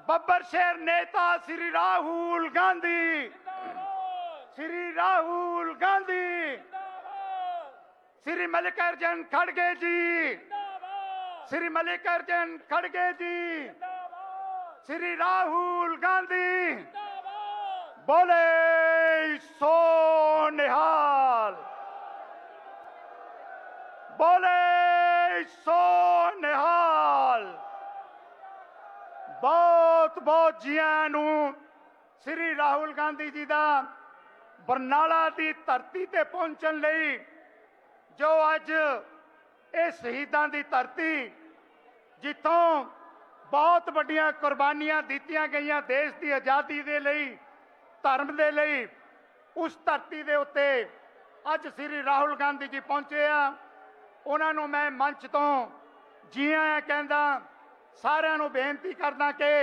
बब्बर शेर नेता श्री राहुल गांधी, श्री राहुल गांधी, श्री मल्लिकार्जुन खड़गे जी, श्री मल्लिकार्जुन खड़गे जी, श्री राहुल गांधी, बोले सो निहाल, बोले सो निहाल। बहुत बहुत जियां नूं श्री राहुल गांधी जी दा बरनाला दी धरती ते पहुंचण लई, जो अज ये शहीदां दी धरती जिथों बहुत वड्डियां कुर्बानियां दित्तियां गईयां देश की आज़ादी दे लई, धर्म दे लई, उस धरती दे उत्ते अज श्री राहुल गांधी जी पहुंचे आ। उन्हां नूं मैं मंच तो जी आया कहंदा, सारिआं नूं बेनती करदा कि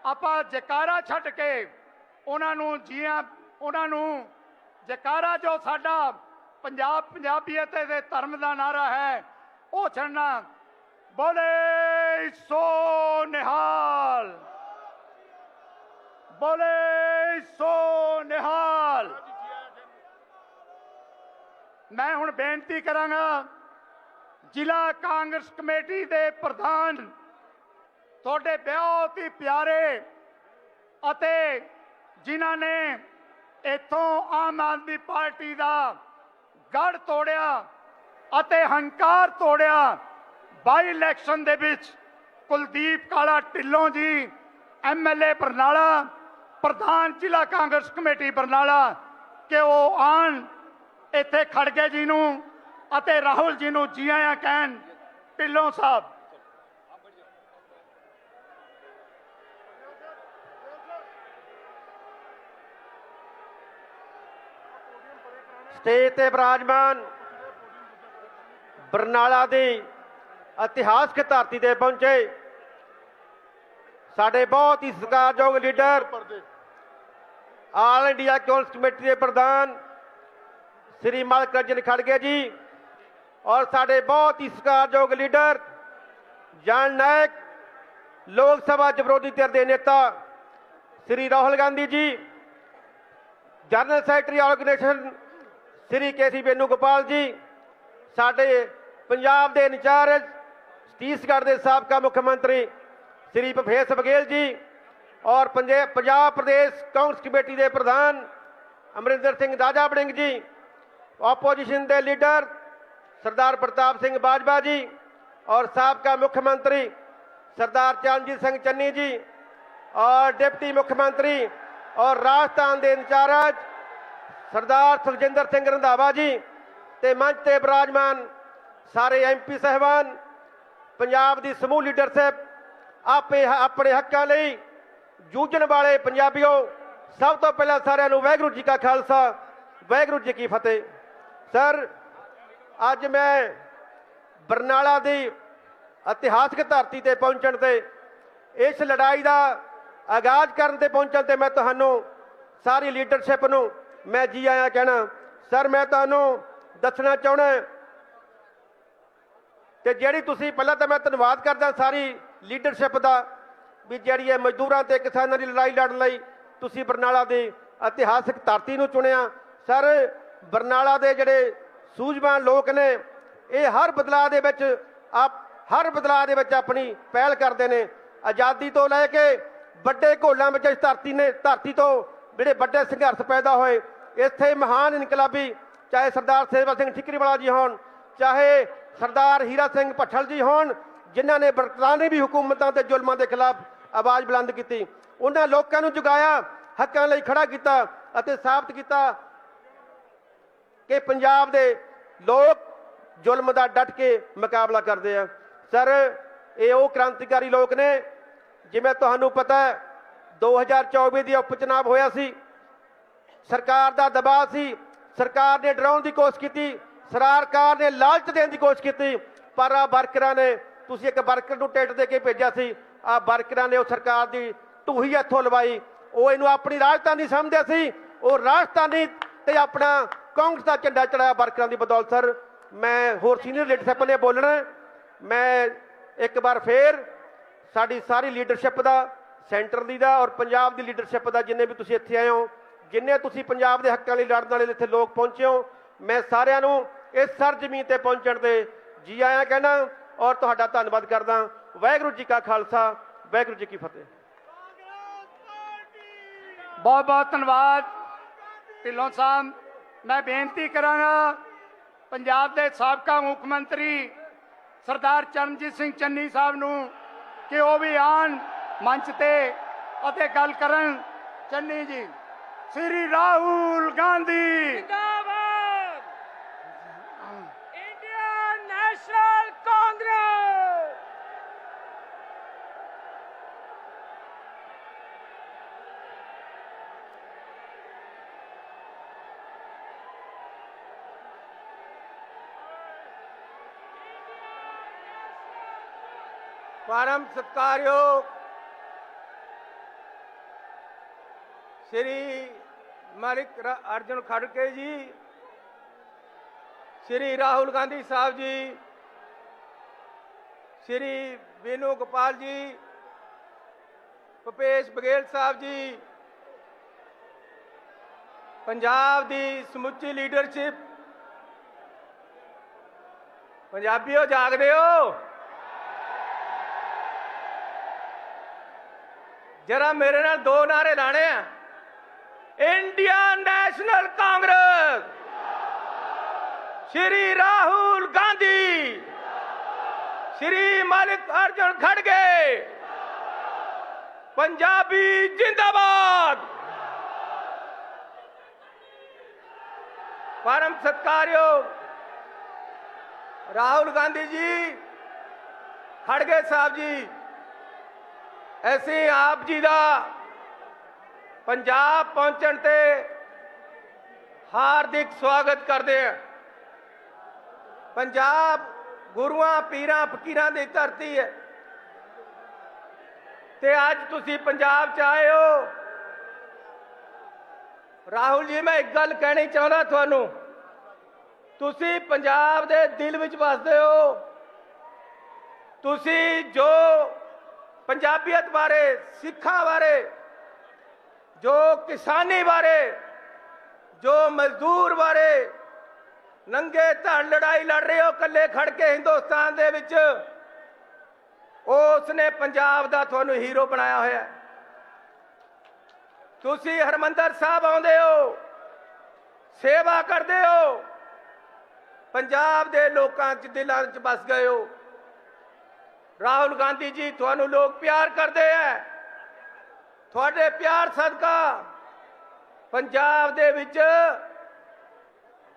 आपां जयकारा छड्ड के उन्हां नूं उन्हां नूं जयकारा जो साडा पंजाब पंजाबीयत दे धर्म का नारा है वो छड्डना। बोले सो निहाल, बोले सो निहाल। मैं हुण बेनती करांगा जिला कांग्रेस कमेटी दे प्रधान थोड़े बहुत ही प्यारे अते जिन्हां ने इथों आम आदमी पार्टी का गढ़ तोड़िया अते हंकार तोड़िया। बाई इलैक्शन दे विच कुलदीप काला ढिल्लों जी MLA बरनाला, प्रधान जिला कांग्रेस कमेटी बरनाला, कि वो आन इत्थे खड़गे जी नूं अते राहुल जी नूं जी आया कहन। ढिल्लों साहब स्टेज ते विराजमान बरनाला दी इतिहासक धरती ते पहुंचे साडे बहुत ही सत्कारयोग leader all India Congress committee के प्रधान श्री मल्लिकार्जुन खड़गे जी और साडे बहुत ही सत्कारयोग लीडर जन नायक लोक सभा च विरोधी धिर के नेता Shri Rahul Gandhi ji, general secretary organisation Shri KC Venugopal ji, साडे पंजाब के इंचार्ज छत्तीसगढ़ के साबका मुख्यमंत्री श्री भूपेश बघेल जी और पंजाब प्रदेश कांग्रेस कमेटी के प्रधान अमरिंदर सिंह राजा वड़िंग जी, ओपोजिशन के लीडर सरदार प्रताप सिंह बाजवा जी और साबका मुख्यमंत्री सरदार चरणजीत सिंह चन्नी जी और डिप्टी मुख्यमंत्री और राजस्थान के इंचार्ज सरदार सुखजिंदर सिंह रंधावा जी, ते मंच ते विराजमान सारे MP साहिबान, पंजाब की समूह लीडरशिप, आपे अपने हकों लई जूझण वाले पंजाबियों, सब तो पहला सारिआं नूं वाहिगुरू जी का खालसा वाहिगुरू जी की फतेह। सर, अज मैं बरनाला की इतिहासक धरती ते पहुंचण ते इस लड़ाई का आगाज करन ते पहुंचण ते मैं तुहानूं सारी लीडरशिप नूं मैं जी आया कहना। सर, मैं तुहानूं दसना चाहुंदा कि जिहड़ी तुसीं पहलां तां मैं धन्नवाद करदा सारी लीडरशिप का भी जिहड़ी है मजदूरां ते किसानां दी लड़ाई लड़न लई तुसीं बरनाला दी इतिहासक धरती नूं चुनिया। सर, बरनाला दे जिहड़े सूझवान लोक ने ये हर बदलाव दे विच अपनी पहल करते हैं। आज़ादी तो लैके बड़े घोलों में इस धरती तो जिहड़े बड़े संघर्ष पैदा होए, इत्थे महान इनकलाबी चाहे सरदार सेवा सिंह ठिकरीवाला जी होण, चाहे सरदार हीरा सिंह भट्ठल जी होण, जिन्हां ने बरतानवी हुकूमतां ते जुल्मां के खिलाफ आवाज़ बुलंद की, उन्हां लोकां नूं जगाया, हक्कां लई खड़ा किया अते साबित किया कि पंजाब दे लोग जुल्म का डट के मुकाबला करते हैं। सर, ये वो क्रांतिकारी लोग ने जिवें तुहानूं पता है 2024 की उप चुनाव होया सी, सरकार का दबाव सी, सरकार ने डराउण की कोशिश की, सरकार ने लालच देने की कोशिश की, पर आ वर्करां ने तुसीं एक वर्कर नूं टिकट दे के भेजा सी, आ वर्करां ने उस सरकार की ढूही हथों लवाई। वो इनू अपनी राजधानी समझदे सी, वो राजधानी ते अपना कांग्रेस का झंडा चढ़ाया वर्करां की बदौलत। सर, मैं होर सीनियर लीडरशिप ने बोलना, मैं एक बार फिर साड़ी सारी लीडरशिप का ਸੈਂਟਰ ਦੀ ਦਾ ਔਰ ਪੰਜਾਬ ਦੀ ਲੀਡਰਸ਼ਿਪ ਦਾ, ਜਿੰਨੇ ਵੀ ਤੁਸੀਂ ਇੱਥੇ ਆਏ ਹੋ, ਜਿੰਨੇ ਤੁਸੀਂ ਪੰਜਾਬ ਦੇ ਹੱਕਾਂ ਲਈ ਲੜਨ ਵਾਲੇ ਇੱਥੇ ਲੋਕ ਪਹੁੰਚੇ ਹੋ, ਮੈਂ ਸਾਰਿਆਂ ਨੂੰ ਇਸ ਸਰਜ਼ਮੀਨ ਤੇ ਪਹੁੰਚਣ ਤੇ ਜੀ ਆਇਆਂ ਕਹਿਣਾ ਔਰ ਤੁਹਾਡਾ ਧੰਨਵਾਦ ਕਰਦਾ। ਵਾਹਿਗੁਰੂ ਜੀ ਕਾ ਖਾਲਸਾ, ਵਾਹਿਗੁਰੂ ਜੀ ਕੀ ਫਤਿਹ। बहुत बहुत धन्यवाद ढिल्लों साहब। मैं बेनती करांगा पंजाब के साबका मुख मंत्री सरदार चरणजीत सिंह चन्नी साहब नूं कि वो भी आन मंच ते अते गल करन। चन्नी जी, श्री राहुल गांधी जिंदाबाद, इंडियन नेशनल कांग्रेस। परम सत्कारयोग श्री मल्लिकार्जुन खड़गे जी, श्री राहुल गांधी साहब जी, श्री वेणु गोपाल जी, भूपेश बघेल साहब जी, पंजाब दी समुची लीडरशिप, पंजाबियों जागदे हो? जरा मेरे नाल दो नारे लाने हैं। इंडियन नेशनल कांग्रेस, श्री राहुल गांधी, श्री मल्लिकार्जुन खड़गे, पंजाबी जिंदाबाद। परम सत्कारयोग राहुल गांधी जी, खड़गे साहब जी, ऐसे आप जी का पंजाब पहुंचण ते हार्दिक स्वागत करते हैं। पंजाब गुरुआं पीरां फकीरां दी धरती है ते अज तुसी पंजाब च आए हो। राहुल जी, मैं एक गल कहनी चाहता तुहानू, तुसी पंजाब दे दिल विच वसदे हो। तुसी जो पंजाबीयत बारे, सिखा बारे, जो किसानी बारे, जो मजदूर बारे नंगे धड़ लड़ाई लड़ रहे हो कल्ले खड़ के हिंदुस्तान दे विच, उसने पंजाब दा तुहानू हीरो बनाया होया। तुसी हरमंदर साहब आउंदे हो, सेवा करते हो, पंजाब दे लोकां च दिलां च बस गए हो। राहुल गांधी जी, तुहानू लोग प्यार करते हैं। थोड़े प्यार सदका पंजाब दे विच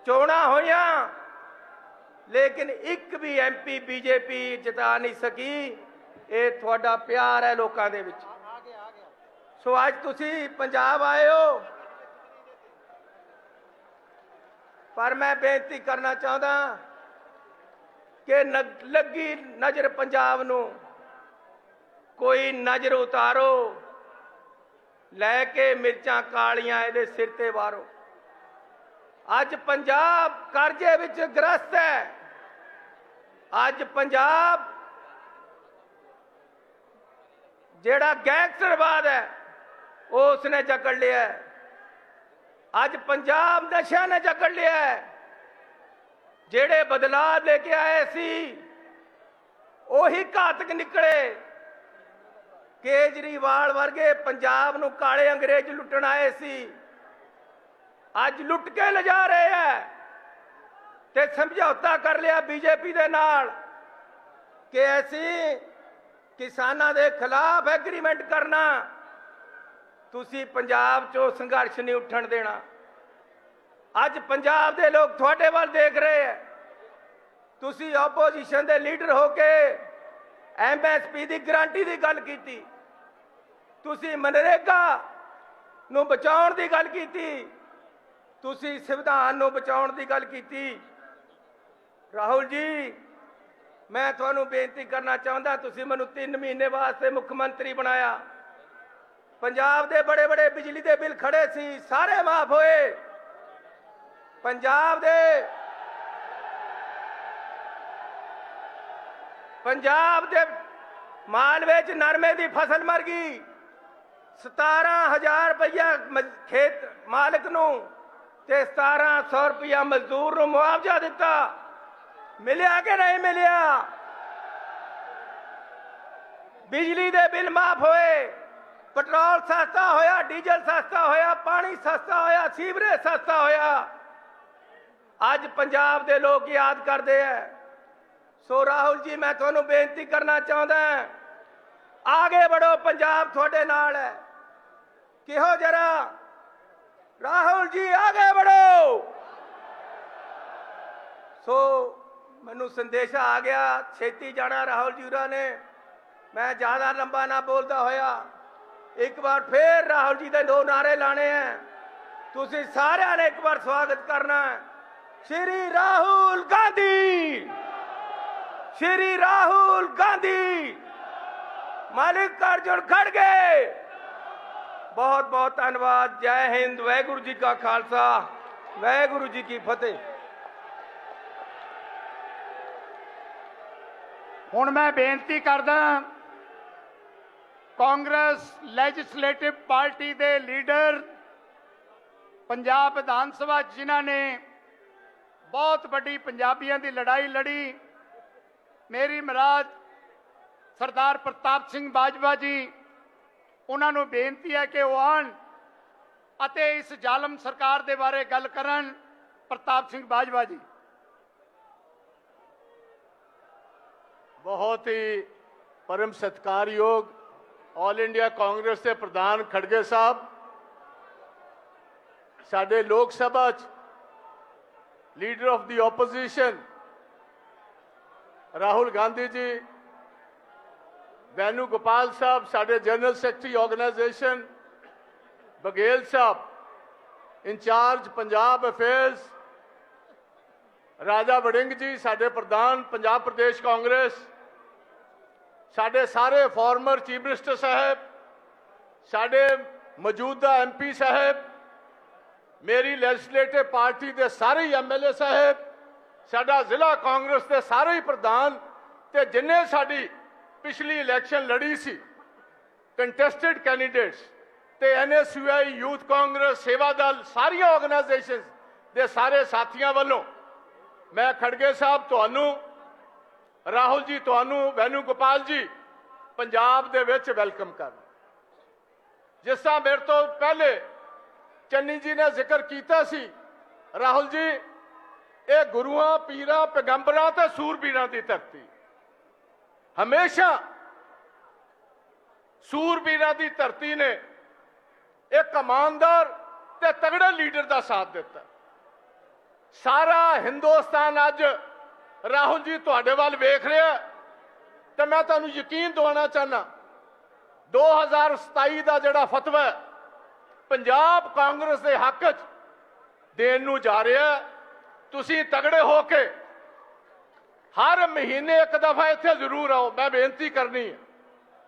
चोणां होईयां, लेकिन एक भी MP बीजेपी जिता नहीं सकी। ये थोड़ा प्यार है लोकां दे विच। सो अज तुसी पंजाब आए हो, पर मैं बेनती करना चाहता कि लगी नजर पंजाब नू कोई नजर उतारो, लैके मिर्चां कालियां इहदे सिर ते वारो। अज पंजाब करजे विच ग्रस्त है। अज पंजाब जेड़ा गैंगस्टरवाद है उसने जकड़ लिया है। अज पंजाब नशा ने जकड़ लिया है। जेड़े बदलाव लेके आए सी ओही घातक निकले। केजरीवाल वर्गे पंजाब नू काले अंग्रेज लुटण आए सी, अज लुट के ले जा रहे हैं। ते समझौता कर लिया बीजेपी दे नाल कि ऐसी किसानां दे खिलाफ एग्रीमेंट करना, तुसी पंजाब चो संघर्ष नहीं उठण देना। अज पंजाब दे लोग थोड़े वाल देख रहे हैं। तुसी ओपोजिशन दे लीडर होके MSP दी गारंटी दी गल कीती, तुसी मनरेगा नू बचाउण दी गल कीती, तुसी संविधान नू बचाउण दी गल कीती। राहुल जी, मैं तुहानू बेनती करना चाहता, तुसी मैनू 3 महीने वास्ते मुख्यमंत्री बनाया। पंजाब दे बड़े बड़े बिजली दे बिल खड़े सी, सारे माफ होए। पंजाब दे मालवे च नरमे की फसल मर गई, 17,000 ਰੁਪਇਆ ਖੇਤ ਮਾਲਕ ਨੂੰ ਤੇ 1700 ਰੁਪਇਆ ਮਜ਼ਦੂਰ ਨੂੰ ਮੁਆਵਜ਼ਾ ਦਿੱਤਾ। ਮਿਲਿਆ ਕਿ ਨਹੀਂ ਮਿਲਿਆ? ਬਿਜਲੀ ਦੇ ਬਿੱਲ ਮਾਫ ਹੋਏ, ਪੈਟਰੋਲ ਸਸਤਾ ਹੋਇਆ, ਡੀਜ਼ਲ ਸਸਤਾ ਹੋਇਆ, ਪਾਣੀ ਸਸਤਾ ਹੋਇਆ, ਸੀਵਰੇਜ ਸਸਤਾ ਹੋਇਆ। ਅੱਜ ਪੰਜਾਬ ਦੇ ਲੋਕ ਯਾਦ ਕਰਦੇ ਐ। ਸੋ ਰਾਹੁਲ ਜੀ, ਮੈਂ ਤੁਹਾਨੂੰ ਬੇਨਤੀ ਕਰਨਾ ਚਾਹੁੰਦਾ ਹਾਂ, ਆਗੇ बढ़ो, ਪੰਜਾਬ ਤੁਹਾਡੇ ਨਾਲ ਹੈ। ਕਿਹੋ ਜਰਾ ਰਾਹੁਲ ਜੀ, ਆਗੇ बढ़ो। ਸੋ ਮੈਨੂੰ ਸੰਦੇਸ਼ਾ ਆ ਗਿਆ, ਛੇਤੀ ਜਾਣਾ ਰਾਹੁਲ ਜੀ ਹੋਰਾਂ ਨੇ। ਮੈਂ ਜ਼ਿਆਦਾ ਲੰਬਾ ਨਾ ਬੋਲਦਾ ਹੋਇਆ ਇੱਕ ਵਾਰ ਫੇਰ ਰਾਹੁਲ ਜੀ ਦੇ 2 ਨਾਰੇ ਲਾਣੇ ਹੈ। ਤੁਸੀਂ ਸਾਰਿਆਂ ਨੇ ਇੱਕ ਵਾਰ ਸਵਾਗਤ ਕਰਨਾ ਹੈ। ਸ਼੍ਰੀ ਰਾਹੁਲ ਗਾਂਧੀ, ਸ਼੍ਰੀ ਰਾਹੁਲ ਗਾਂਧੀ, ਮੱਲਿਕਾਰਜੁਨ ਖੜਗੇ। ਬਹੁਤ ਬਹੁਤ ਧੰਨਵਾਦ। ਜੈ ਹਿੰਦ। ਵਾਹਿਗੁਰੂ ਜੀ ਕਾ ਖਾਲਸਾ, ਵਾਹਿਗੁਰੂ ਜੀ ਕੀ ਫਤਿਹ। ਹੁਣ ਮੈਂ ਬੇਨਤੀ ਕਰਦਾ ਕਾਂਗਰਸ ਲੈਜਿਸਲੇਟਿਵ ਪਾਰਟੀ ਦੇ ਲੀਡਰ, ਪੰਜਾਬ ਵਿਧਾਨ ਸਭਾ ਜਿਨ੍ਹਾਂ ਨੇ ਬਹੁਤ ਵੱਡੀ ਪੰਜਾਬੀਆਂ ਦੀ ਲੜਾਈ ਲੜੀ, ਮੇਰੀ ਮਹਾਰਾਜ ਸਰਦਾਰ ਪ੍ਰਤਾਪ ਸਿੰਘ ਬਾਜਵਾ ਜੀ, ਉਹਨਾਂ ਨੂੰ ਬੇਨਤੀ ਹੈ ਕਿ ਉਹ ਆਉਣ ਅਤੇ ਇਸ ਜ਼ਾਲਮ ਸਰਕਾਰ ਦੇ ਬਾਰੇ ਗੱਲ ਕਰਨ। ਪ੍ਰਤਾਪ ਸਿੰਘ ਬਾਜਵਾ ਜੀ। बहुत ही परम सत्कारयोग ऑल इंडिया कांग्रेस के प्रधान खड़गे साहब, साडे Lok Sabha leader of the opposition Rahul Gandhi ji, Venugopal साहब, साडे जनरल सैकटरी ऑर्गेनाइजेशन बघेल साहब, इंचार्ज पंजाब अफेयर्स राजा वड़िंग जी, साडे प्रधान पंजाब प्रदेश कांग्रेस, साडे सारे फॉर्मर चीफ मिनिस्टर साहब, साडे मौजूदा MP साहब, मेरी लैजिस्लेटिव पार्टी के सारे MLA साहब, साडा जिला कांग्रेस के सारे ही प्रधान ते जिन्ने साडी पिछली इलैक्शन लड़ी सी कंटेस्टेड कैंਡੀਡੇਟਸ ते NSUI यूथ कांग्रेस सेवा दल सारिया ऑर्गेनाइजेशन के सारे साथियों वालों मैं खड़गे साहब तुहानू, राहुल जी तुहानू, वैनू गोपाल जी पंजाब दे विच वैलकम कर। जिस तरह मेरे तो पहले चन्नी जी ने जिक्र किया सी, राहुल जी, ये गुरुआं पीरां पैगंबरां ते सूरबीरां दी धरती, हमेशा सूरबीरां दी धरती ने एक ईमानदार ते तगड़े लीडर का साथ दिता। सारा हिंदुस्तान अज राहुल जी तुहाडे वाल वेख रहा, तो मैं तुहानू यकीन दिवाना चाहना, 2027 का जिहड़ा फतवा पंजाब कांग्रेस के हक च देण नू जा रहा, तुसीं तगड़े होके हर महीने एक दफा इत्थे जरूर आओ। मैं बेनती करनी है,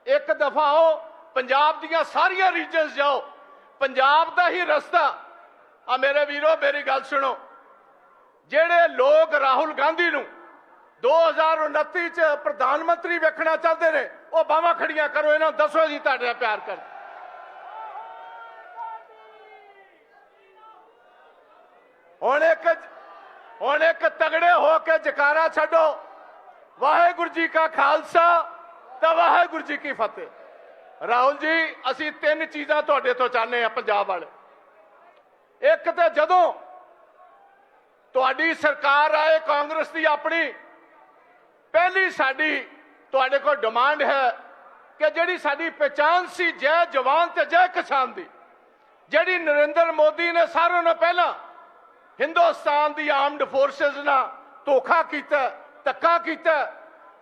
एक दफा आओ, पंजाब दीयां सारियां रीजनस जाओ, पंजाब का ही रस्ता। आ मेरे वीरो, मेरी गल सुनो, ਜਿਹੜੇ ਲੋਕ ਰਾਹੁਲ ਗਾਂਧੀ ਨੂੰ 2029 ਚ ਪ੍ਰਧਾਨ ਮੰਤਰੀ ਵੇਖਣਾ ਚਾਹਦੇ ਨੇ, ਉਹ ਬਾਹਾਂ ਖੜੀਆਂ ਕਰੋ, ਇਹਨਾਂ ਨੂੰ ਦੱਸੋ ਜੀ ਤੁਹਾਡਾ ਪਿਆਰ ਕਰ। ਹੁਣ ਇੱਕ ਤਗੜੇ ਹੋ ਕੇ ਜਕਾਰਾ ਛੱਡੋ, ਵਾਹਿਗੁਰੂ ਜੀ ਕਾ ਖਾਲਸਾ ਤੇ ਵਾਹਿਗੁਰੂ ਜੀ ਕੀ ਫਤਿਹ। ਰਾਹੁਲ ਜੀ, ਅਸੀਂ 3 ਚੀਜ਼ਾਂ ਤੁਹਾਡੇ ਤੋਂ ਚਾਹੁੰਦੇ ਆ ਪੰਜਾਬ ਵਾਲੇ। ਇੱਕ ਤੇ ਜਦੋਂ ਤੁਹਾਡੀ ਸਰਕਾਰ ਆਏ ਕਾਂਗਰਸ ਦੀ ਆਪਣੀ, ਪਹਿਲੀ ਸਾਡੀ ਤੁਹਾਡੇ ਕੋਲ ਡਿਮਾਂਡ ਹੈ ਕਿ ਜਿਹੜੀ ਸਾਡੀ ਪਹਿਚਾਨ ਸੀ ਜੈ ਜਵਾਨ ਤੇ ਜੈ ਕਿਸਾਨ ਦੀ, ਜਿਹੜੀ ਨਰਿੰਦਰ ਮੋਦੀ ਨੇ ਸਾਰਿਆਂ ਨਾਲੋਂ ਪਹਿਲਾਂ ਹਿੰਦੁਸਤਾਨ ਦੀ ਆਰਮਡ ਫੋਰਸਿਸ ਨਾਲ ਧੋਖਾ ਕੀਤਾ, ਧੱਕਾ ਕੀਤਾ,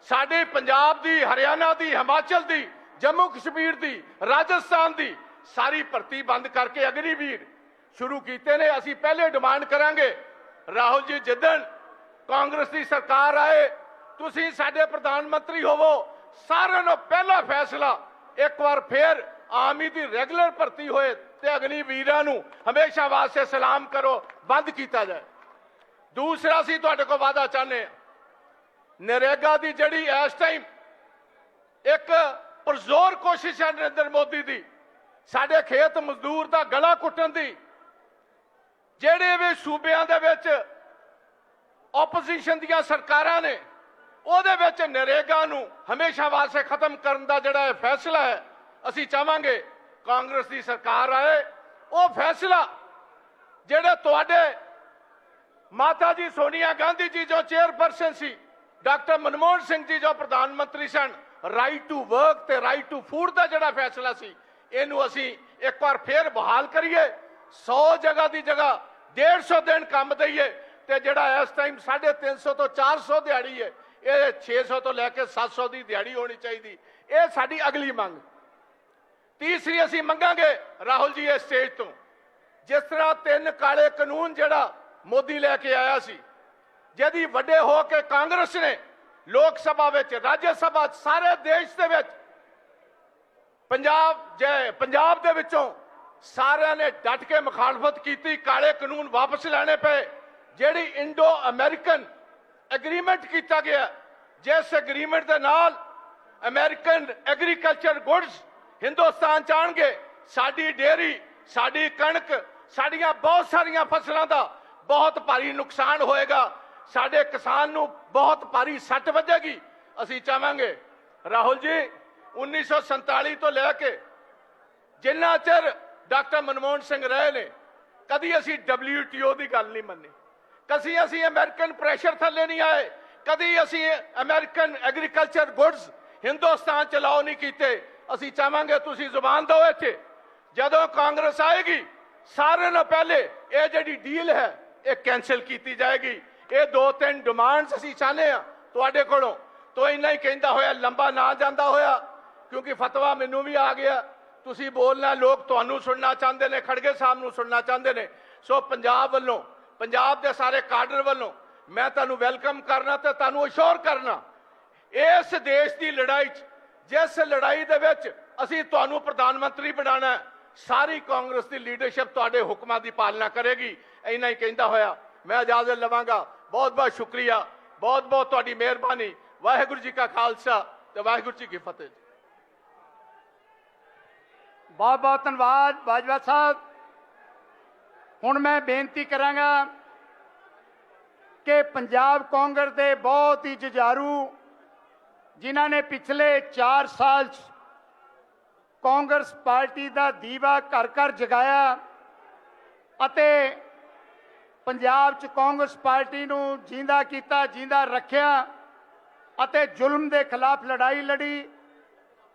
ਸਾਡੇ ਪੰਜਾਬ ਦੀ, ਹਰਿਆਣਾ ਦੀ, ਹਿਮਾਚਲ ਦੀ, ਜੰਮੂ ਕਸ਼ਮੀਰ ਦੀ, ਰਾਜਸਥਾਨ ਦੀ ਸਾਰੀ ਭਰਤੀ ਬੰਦ ਕਰਕੇ ਅਗਨੀਵੀਰ ਸ਼ੁਰੂ ਕੀਤੇ ਨੇ। ਅਸੀਂ ਪਹਿਲੇ ਡਿਮਾਂਡ ਕਰਾਂਗੇ, ਰਾਹੁਲ ਜੀ, ਜਿੱਦਣ ਕਾਂਗਰਸ ਦੀ ਸਰਕਾਰ ਆਏ, ਤੁਸੀਂ ਸਾਡੇ ਪ੍ਰਧਾਨ ਮੰਤਰੀ ਹੋਵੋ, ਸਾਰਿਆਂ ਨਾਲੋਂ ਪਹਿਲਾ ਫੈਸਲਾ ਇੱਕ ਵਾਰ ਫੇਰ ਆਰਮੀ ਦੀ ਰੈਗੂਲਰ ਭਰਤੀ ਹੋਏ ਤੇ ਅਗਨੀਵੀਰਾਂ ਨੂੰ ਹਮੇਸ਼ਾ ਵਾਸਤੇ ਸਲਾਮ ਕਰੋ, ਬੰਦ ਕੀਤਾ ਜਾਏ। ਦੂਸਰਾ, ਅਸੀਂ ਤੁਹਾਡੇ ਕੋਲ ਵਾਅਦਾ ਚਾਹੁੰਦੇ ਹਾਂ, ਨਰੇਗਾ ਦੀ ਜਿਹੜੀ ਇਸ ਟਾਈਮ ਇੱਕ ਪੁਰਜ਼ੋਰ ਕੋਸ਼ਿਸ਼ ਹੈ ਨਰਿੰਦਰ ਮੋਦੀ ਦੀ ਸਾਡੇ ਖੇਤ ਮਜ਼ਦੂਰ ਦਾ ਗਲਾ ਕੁੱਟਣ ਦੀ, ਜਿਹੜੇ ਵੀ ਸੂਬਿਆਂ ਦੇ ਵਿੱਚ ਆਪੋਜੀਸ਼ਨ ਦੀਆਂ ਸਰਕਾਰਾਂ ਨੇ ਉਹਦੇ ਵਿੱਚ ਨਰੇਗਾ ਨੂੰ ਹਮੇਸ਼ਾ ਵਾਸਤੇ ਖਤਮ ਕਰਨ ਦਾ ਜਿਹੜਾ ਇਹ ਫੈਸਲਾ ਹੈ, ਅਸੀਂ ਚਾਹਾਂਗੇ ਕਾਂਗਰਸ ਦੀ ਸਰਕਾਰ ਆਏ। ਉਹ ਫੈਸਲਾ ਜਿਹੜੇ ਤੁਹਾਡੇ ਮਾਤਾ ਜੀ ਸੋਨੀਆ ਗਾਂਧੀ ਜੀ ਜੋ ਚੇਅਰਪਰਸਨ ਸੀ, ਡਾਕਟਰ ਮਨਮੋਹਨ ਸਿੰਘ ਜੀ ਜੋ ਪ੍ਰਧਾਨ ਮੰਤਰੀ ਸਨ, ਰਾਈਟ ਟੂ ਵਰਕ ਤੇ ਰਾਈਟ ਟੂ ਫੂਡ ਦਾ ਜਿਹੜਾ ਫੈਸਲਾ ਸੀ, ਇਹਨੂੰ ਅਸੀਂ ਇੱਕ ਵਾਰ ਫੇਰ ਬਹਾਲ ਕਰੀਏ। 100 ਜਗ੍ਹਾ ਦੀ ਜਗ੍ਹਾ 150 ਦਿਨ ਕੰਮ ਦਈਏ ਤੇ ਜਿਹੜਾ ਇਸ ਟਾਈਮ 350 ਤੋਂ 400 ਦਿਹਾੜੀ ਹੈ, ਇਹ 600 ਤੋਂ ਲੈ ਕੇ 700 ਦੀ ਦਿਹਾੜੀ ਹੋਣੀ ਚਾਹੀਦੀ। ਇਹ ਸਾਡੀ ਅਗਲੀ ਮੰਗ। ਤੀਸਰੀ ਅਸੀਂ ਮੰਗਾਂਗੇ ਰਾਹੁਲ ਜੀ ਇਸ ਸਟੇਜ ਤੋਂ, ਜਿਸ ਤਰ੍ਹਾਂ 3 ਕਾਲੇ ਕਾਨੂੰਨ ਜਿਹੜਾ ਮੋਦੀ ਲੈ ਕੇ ਆਇਆ ਸੀ, ਜਿਹਦੀ ਵੱਡੇ ਹੋ ਕੇ ਕਾਂਗਰਸ ਨੇ ਲੋਕ ਸਭਾ ਵਿੱਚ, ਰਾਜ ਸਭਾ, ਸਾਰੇ ਦੇਸ਼ ਦੇ ਵਿੱਚ, ਪੰਜਾਬ ਦੇ ਵਿੱਚੋਂ ਸਾਰਿਆਂ ਨੇ ਡਟ ਕੇ ਮੁਖਾਲਫਤ ਕੀਤੀ। ਕਾਲੇ ਕਾਨੂੰਨ ਵਾਪਸ ਲੈਣੇ ਪਏ। ਜਿਹੜੀ ਇੰਡੋ ਅਮਰੀਕਨ ਐਗਰੀਮੈਂਟ ਕੀਤਾ ਗਿਆ, ਜਿਸ ਐਗਰੀਮੈਂਟ ਦੇ ਨਾਲ ਅਮਰੀਕਨ ਐਗਰੀਕਲਚਰ ਗੁੱਡਸ ਹਿੰਦੁਸਤਾਨ ਚ ਆਣਗੇ, ਸਾਡੀ ਡੇਅਰੀ, ਸਾਡੀ ਕਣਕ, ਸਾਡੀਆਂ ਬਹੁਤ ਸਾਰੀਆਂ ਫਸਲਾਂ ਦਾ ਬਹੁਤ ਭਾਰੀ ਨੁਕਸਾਨ ਹੋਏਗਾ। ਸਾਡੇ ਕਿਸਾਨ ਨੂੰ ਬਹੁਤ ਭਾਰੀ ਸੱਟ ਵੱਜੇਗੀ। ਅਸੀਂ ਚਾਹਾਂਗੇ ਰਾਹੁਲ ਜੀ 1947 ਤੋਂ ਲੈ ਕੇ ਜਿੰਨਾ ਚਿਰ ਡਾਕਟਰ ਮਨਮੋਹਨ ਸਿੰਘ ਰਹੇ ਨੇ, ਕਦੀ ਅਸੀਂ WTO ਦੀ ਗੱਲ ਨਹੀਂ ਮੰਨੀ, ਕਦੀ ਅਸੀਂ ਅਮਰੀਕਨ ਪ੍ਰੈਸ਼ਰ ਥੱਲੇ ਨਹੀਂ ਆਏ, ਕਦੀ ਅਸੀਂ ਅਮਰੀਕਨ ਐਗਰੀਕਲਚਰ ਗੁੱਡਸ ਹਿੰਦੁਸਤਾਨ ਚ ਲਾਓ ਨਹੀਂ ਕੀਤੇ। ਅਸੀਂ ਚਾਹਾਂਗੇ ਤੁਸੀਂ ਜ਼ੁਬਾਨ ਦਿਓ ਇੱਥੇ, ਜਦੋਂ ਕਾਂਗਰਸ ਆਏਗੀ ਸਾਰਿਆਂ ਨਾਲੋਂ ਪਹਿਲੇ ਇਹ ਜਿਹੜੀ ਡੀਲ ਹੈ ਇਹ ਕੈਂਸਲ ਕੀਤੀ ਜਾਏਗੀ। ਇਹ 2-3 ਡਿਮਾਂਡਸ ਅਸੀਂ ਚਾਹੁੰਦੇ ਆ ਤੁਹਾਡੇ ਕੋਲੋਂ। ਤੋਂ ਇੰਨਾ ਹੀ ਕਹਿੰਦਾ ਹੋਇਆ, ਲੰਬਾ ਨਾ ਜਾਂਦਾ ਹੋਇਆ, ਕਿਉਂਕਿ ਫਤਵਾ ਮੈਨੂੰ ਵੀ ਆ ਗਿਆ, ਤੁਸੀਂ ਬੋਲਣਾ, ਲੋਕ ਤੁਹਾਨੂੰ ਸੁਣਨਾ ਚਾਹੁੰਦੇ ਨੇ, ਖੜਗੇ ਸਾਹਿਬ ਨੂੰ ਸੁਣਨਾ ਚਾਹੁੰਦੇ ਨੇ। ਸੋ ਪੰਜਾਬ ਵੱਲੋਂ, ਪੰਜਾਬ ਦੇ ਸਾਰੇ ਕਾਡਰ ਵੱਲੋਂ ਮੈਂ ਤੁਹਾਨੂੰ ਵੈਲਕਮ ਕਰਨਾ ਤੇ ਤੁਹਾਨੂੰ ਅਸ਼ੋਰ ਕਰਨਾ, ਇਸ ਦੇਸ਼ ਦੀ ਲੜਾਈ 'ਚ, ਜਿਸ ਲੜਾਈ ਦੇ ਵਿੱਚ ਅਸੀਂ ਤੁਹਾਨੂੰ ਪ੍ਰਧਾਨ ਮੰਤਰੀ ਬਣਾਉਣਾ, ਸਾਰੀ ਕਾਂਗਰਸ ਦੀ ਲੀਡਰਸ਼ਿਪ ਤੁਹਾਡੇ ਹੁਕਮਾਂ ਦੀ ਪਾਲਣਾ ਕਰੇਗੀ। ਇੰਨਾ ਹੀ ਕਹਿੰਦਾ ਹੋਇਆ ਮੈਂ ਇਜਾਜ਼ਤ ਲਵਾਂਗਾ। ਬਹੁਤ ਬਹੁਤ ਸ਼ੁਕਰੀਆ, ਬਹੁਤ ਬਹੁਤ ਤੁਹਾਡੀ ਮਿਹਰਬਾਨੀ। ਵਾਹਿਗੁਰੂ ਜੀ ਕਾ ਖਾਲਸਾ ਤੇ ਵਾਹਿਗੁਰੂ ਜੀ ਕੀ ਫਤਿਹ। ਬਹੁਤ ਬਹੁਤ ਧੰਨਵਾਦ ਬਾਜਵਾ ਸਾਹਿਬ। ਹੁਣ ਮੈਂ ਬੇਨਤੀ ਕਰਾਂਗਾ ਕਿ ਪੰਜਾਬ ਕਾਂਗਰਸ ਦੇ ਬਹੁਤ ਹੀ ਜੁਝਾਰੂ, ਜਿਨ੍ਹਾਂ ਨੇ ਪਿਛਲੇ 4 ਸਾਲ 'ਚ ਕਾਂਗਰਸ ਪਾਰਟੀ ਦਾ ਦੀਵਾ ਘਰ ਘਰ ਜਗਾਇਆ ਅਤੇ ਪੰਜਾਬ 'ਚ ਕਾਂਗਰਸ ਪਾਰਟੀ ਨੂੰ ਜਿੰਦਾ ਕੀਤਾ, ਜਿੰਦਾ ਰੱਖਿਆ ਅਤੇ ਜ਼ੁਲਮ ਦੇ ਖਿਲਾਫ ਲੜਾਈ ਲੜੀ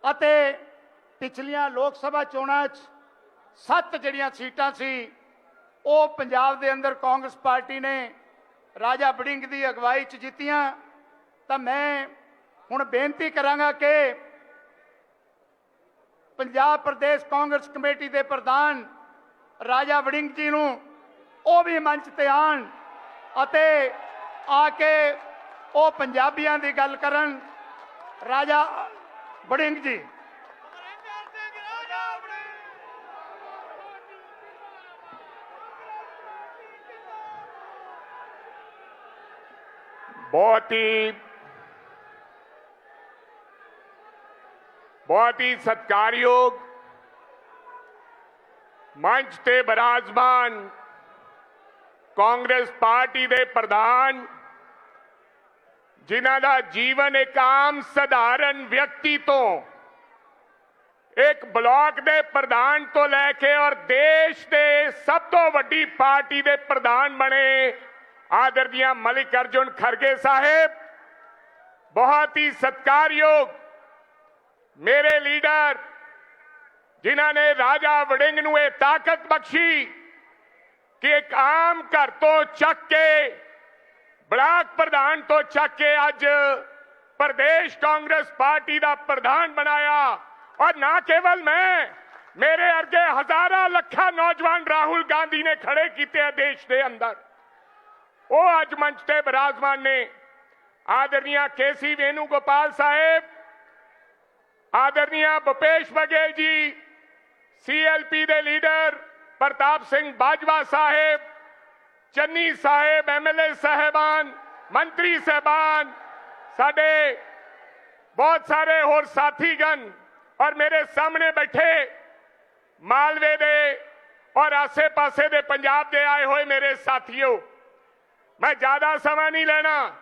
ਅਤੇ ਪਿਛਲੀਆਂ ਲੋਕ ਸਭਾ ਚੋਣਾਂ 'ਚ 7 ਜਿਹੜੀਆਂ ਸੀਟਾਂ ਸੀ ਉਹ ਪੰਜਾਬ ਦੇ ਅੰਦਰ ਕਾਂਗਰਸ ਪਾਰਟੀ ਨੇ ਰਾਜਾ ਵੜਿੰਗ ਦੀ ਅਗਵਾਈ 'ਚ ਜਿੱਤੀਆਂ। ਤਾਂ ਮੈਂ ਹੁਣ ਬੇਨਤੀ ਕਰਾਂਗਾ ਕਿ ਪੰਜਾਬ ਪ੍ਰਦੇਸ਼ ਕਾਂਗਰਸ ਕਮੇਟੀ ਦੇ ਪ੍ਰਧਾਨ ਰਾਜਾ ਵੜਿੰਗ ਜੀ ਨੂੰ ਉਹ ਵੀ ਮੰਚ ਤੇ ਆਉਣ ਅਤੇ ਆ ਕੇ ਉਹ ਪੰਜਾਬੀਆਂ ਦੀ ਗੱਲ ਕਰਨ। ਰਾਜਾ ਵੜਿੰਗ ਜੀ। बहुत ही सत्कारयोग मंच ते विराजमान कांग्रेस पार्टी दे प्रधान, जिन्हां दा जीवन एक आम सधारण व्यक्ति तो एक ब्लॉक दे प्रधान तो लैके और देश दे सब तो वड्डी पार्टी दे प्रधान बने आदरणीय मल्लिकार्जुन खड़गे साहेब। बहुत ही सत्कारयोग मेरे लीडर, जिन्हां ने राजा वड़िंग नूं ये ताकत बख्शी कि एक आम घर तो चक के ब्लॉक प्रधान तो चक के अज प्रदेश कांग्रेस पार्टी का प्रधान बनाया। और ना केवल मैं, मेरे अर्गे हजारां लखा नौजवान राहुल गांधी ने खड़े किए देश के अंदर। वो अज मंच से विराजमान ने आदरणीय केसी वेणुगोपाल साहेब, आदरणीय भूपेश बघेल जी, CLP दे लीडर प्रताप सिंह बाजवा साहेब, चन्नी साहेब, MLA साहेबान, मंत्री साहबान, साडे बहुत सारे और साथीगण और मेरे सामने बैठे ਮਾਲਵੇ ਦੇ ਔਰ ਆਸੇ-ਪਾਸੇ ਦੇ ਪੰਜਾਬ ਦੇ ਆਏ ਹੋਏ ਮੇਰੇ ਸਾਥੀਓ, ਮੈਂ ਜ਼ਿਆਦਾ ਸਮਾਂ ਨਹੀਂ ਲੈਣਾ।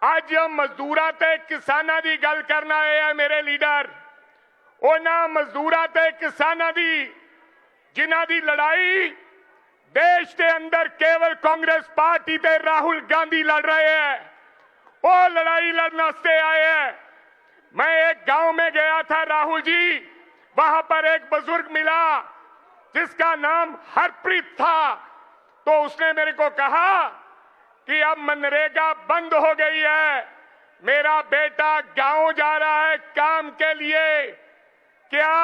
ਅੱਜ ਮਜ਼ਦੂਰਾਂ ਤੇ ਕਿਸਾਨਾਂ ਦੀ ਗੱਲ ਕਰਨ ਆਏ ਆ ਮੇਰੇ ਲੀਡਰ। ਉਹਨਾਂ ਮਜ਼ਦੂਰਾਂ ਤੇ ਕਿਸਾਨਾਂ ਦੀ ਜਿਨ੍ਹਾਂ ਦੀ ਲੜਾਈ देश के अंदर केवल कांग्रेस पार्टी ते राहुल गांधी लड़ रहे हैं, वो लड़ाई लड़ने वास्ते आए हैं। मैं एक गांव में गया था राहुल जी, वहां पर एक बुजुर्ग मिला जिसका नाम हरप्रीत था। तो उसने मेरे को कहा कि अब मनरेगा बंद हो गई है, मेरा बेटा गांव जा रहा है काम के लिए, क्या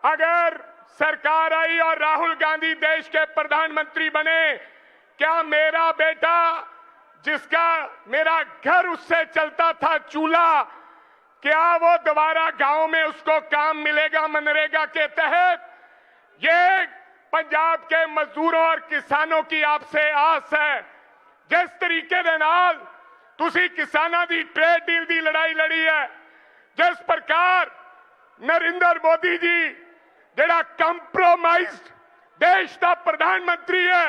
अगर सरकार आई और राहुल गांधी देश के प्रधानमंत्री बने, क्या मेरा बेटा जिसका मेरा घर उससे चलता था चूल्हा, क्या वो दोबारा गांव में उसको काम मिलेगा मनरेगा के तहत? ये पंजाब के मजदूरों और किसानों की आपसे आस है। जिस तरीके दे नाल तुसी किसानां दी ट्रेड डील दी लड़ाई लड़ी है, जिस प्रकार नरेंद्र मोदी जी ਜਿਹੜਾ ਕੰਪਰੋਮਾਈਜ਼ਡ ਦੇਸ਼ ਦਾ ਪ੍ਰਧਾਨ ਮੰਤਰੀ ਹੈ,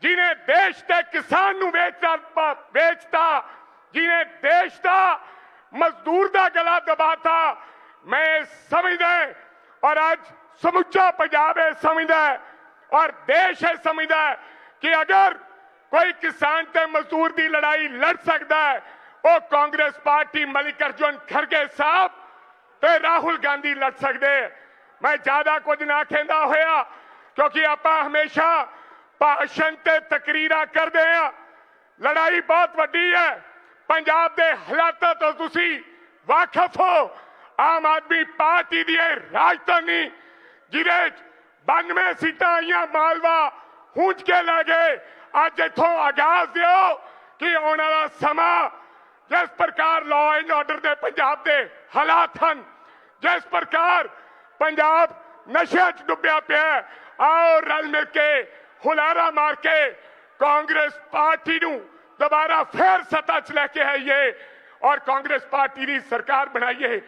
ਜਿਨੇ ਦੇਸ਼ ਦੇ ਕਿਸਾਨ ਨੂੰ ਵੇਚਤਾ, ਜਿਨੇ ਦੇਸ਼ ਦਾ ਮਜ਼ਦੂਰ ਦਾ ਗਲਾ ਦਬਾਤਾ, ਮੈਂ ਸਮਝਦਾ ਔਰ ਅੱਜ ਸਮੁੱਚਾ ਪੰਜਾਬ ਇਹ ਸਮਝਦਾ ਔਰ ਦੇਸ਼ ਇਹ ਸਮਝਦਾ ਕਿ ਅਗਰ ਕੋਈ ਕਿਸਾਨ ਤੇ ਮਜ਼ਦੂਰ ਦੀ ਲੜਾਈ ਲੜ ਸਕਦਾ ਹੈ, ਉਹ ਕਾਂਗਰਸ ਪਾਰਟੀ ਮਲਿਕਾਰਜੁਨ ਖੜਗੇ ਸਾਹਿਬ ਤੇ ਰਾਹੁਲ ਗਾਂਧੀ ਲੜ ਸਕਦੇ। मैं ज्यादा कुछ ना कहता होया, क्योंकि आप हमेशा भाषण ते तकरीरा करते हैं। लड़ाई बहुत वड्डी है, पंजाब के हालातों तो तुसी वाकिफ हो। आम आदमी पार्टी दी राजधानी जिदे 92 सीटां आईयां मालवा हूंज के लै गए, अज इथों आगाज दिओ कि आने वाला समा जिस प्रकार लॉ एंड ऑर्डर के पंजाब के हालात हैं, जिस प्रकार पंजाब नशे च डुबया पिया, आओ रल मिल के हुलारा मार के कांग्रेस पार्टी नूं दोबारा फिर सत्ता च लैके आइए और कांग्रेस पार्टी की सरकार बनाइए।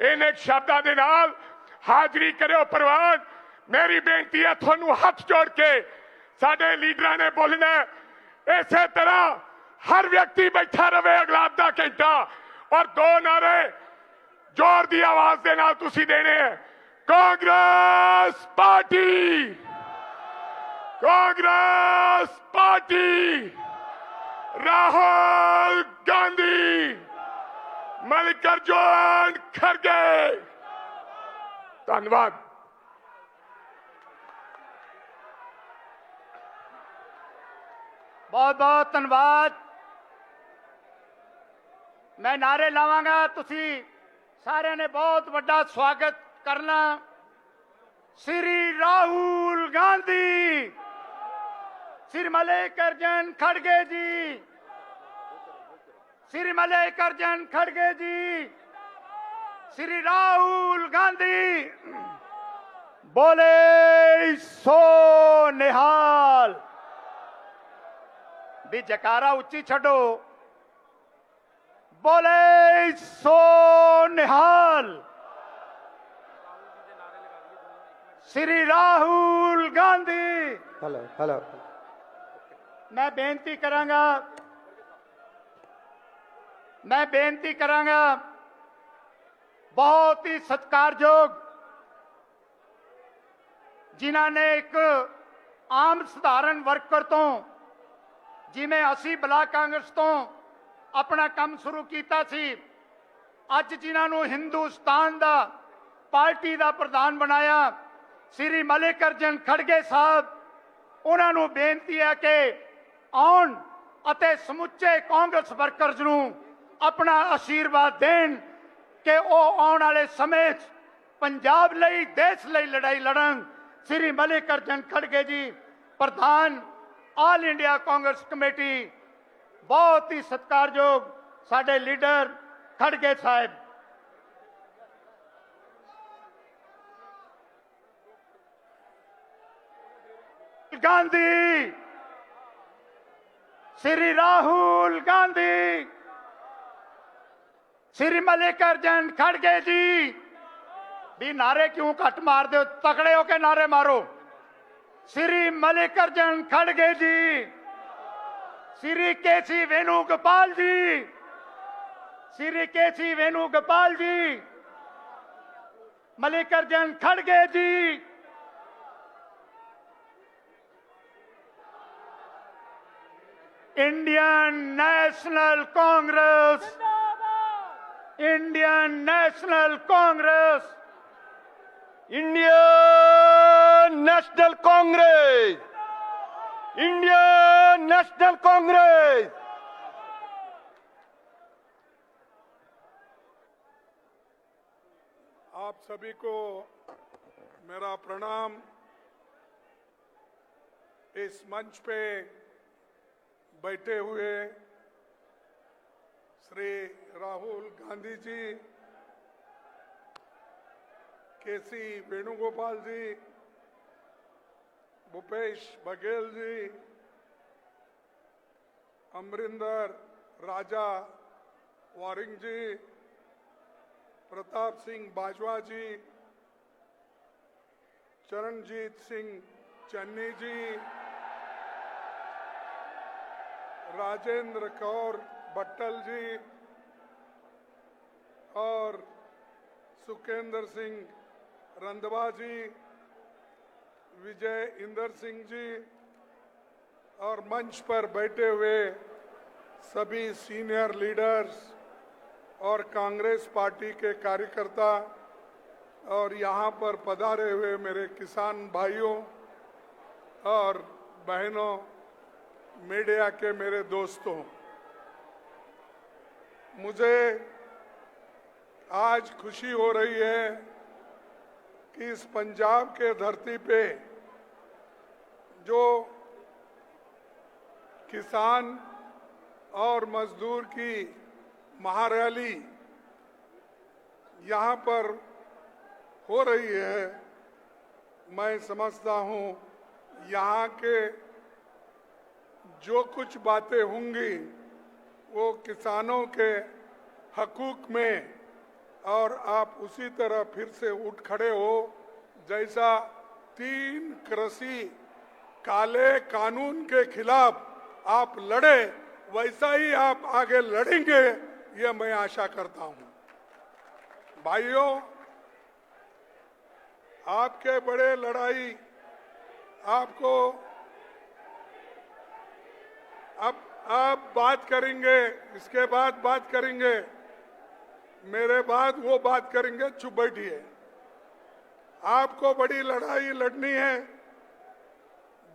इन शब्दों के नाल हाजरी करो प्रवान। मेरी बेनती है थानू हाथ जोड़ के, साडे लीडरां ने बोलना इसे तरह हर व्यक्ति बैठा रहे अगला अद्धा घंटा और 2 नारे जोर की आवाज के नाल तुसीं देने हैं। कांग्रेस पार्टी, कांग्रेस पार्टी, राहुल गांधी, मल्लिकार्जुन खड़गे। धन्यवाद। बहुत बहुत धन्यवाद। मैं नारे लावांगा, तुसी सारे ने बहुत बड़ा स्वागत करना। श्री राहुल गांधी, श्री मल्लिकार्जुन खड़गे जी, श्री मल्लिकार्जुन खड़गे जी, श्री राहुल गांधी बोले सो निहाल। भी जकारा उच्ची छड़ो, बोले सो निहाल। श्री राहुल गांधी। Hello hello. मैं बेनती करांगा, बहुत ही सत्कारयोग जिन्हां ने एक आम सधारण वर्कर तो जिमें असी ब्लाक कांग्रेस तो अपना काम शुरू किया सी, अज जिन्हां नूं हिंदुस्तान दा पार्टी दा प्रधान बनाया श्री मल्लिकार्जुन खड़गे साहब, उन्होंने बेनती है कि आउण अते समुचे कांग्रेस वर्कर्स नूं अपना आशीर्वाद देन कि वो आने वाले समय पंजाब लई देश लई लड़ाई लड़न। श्री मल्लिकार्जुन खड़गे जी प्रधान ऑल इंडिया कांग्रेस कमेटी, बहुत ही सत्कारयोग साडे लीडर खड़गे साहब। गांधी, श्री राहुल गांधी, श्री मल्लिकार्जुन खड़गे जी, भी नारे क्यों घट मार दो, तकड़े होके नारे मारो। श्री मल्लिकार्जुन खड़गे जी, श्री केसी वेणुगोपाल जी, श्री केसी वेणुगोपाल जी, मल्लिकार्जुन खड़गे ji, Indian National Congress, Indian National Congress, Indian National Congress, Indian National Congress. आप सभी को मेरा प्रणाम। इस मंच पे बैठे हुए श्री राहुल गांधी जी, केसी वेणुगोपाल जी, भूपेश बघेल जी, अमरिंदर राजा वारिंग जी, प्रताप सिंह बाजवा जी, चरणजीत सिंह चन्नी जी, राजेंद्र कौर बट्टल जी और सुखेंद्र सिंह रंधवा जी, विजय इंदर सिंह जी और मंच पर बैठे हुए सभी सीनियर लीडर्स और कांग्रेस पार्टी के कार्यकर्ता और यहाँ पर पधारे हुए मेरे किसान भाइयों और बहनों, मीडिया के मेरे दोस्तों, मुझे आज खुशी हो रही है कि इस पंजाब के धरती पे जो किसान और मजदूर की महारैली यहाँ पर हो रही है, मैं समझता हूँ यहाँ के जो कुछ बातें होंगी वो किसानों के हकूक में, और आप उसी तरह फिर से उठ खड़े हो जैसा 3 कृषि काले कानून के खिलाफ आप लड़े, वैसा ही आप आगे लड़ेंगे, ये मैं आशा करता हूं। भाइयों, आपके बड़े लड़ाई आपको अब आप बात करेंगे, इसके बाद बात करेंगे, मेरे बाद वो बात करेंगे, चुप बैठिए। आपको बड़ी लड़ाई लड़नी है,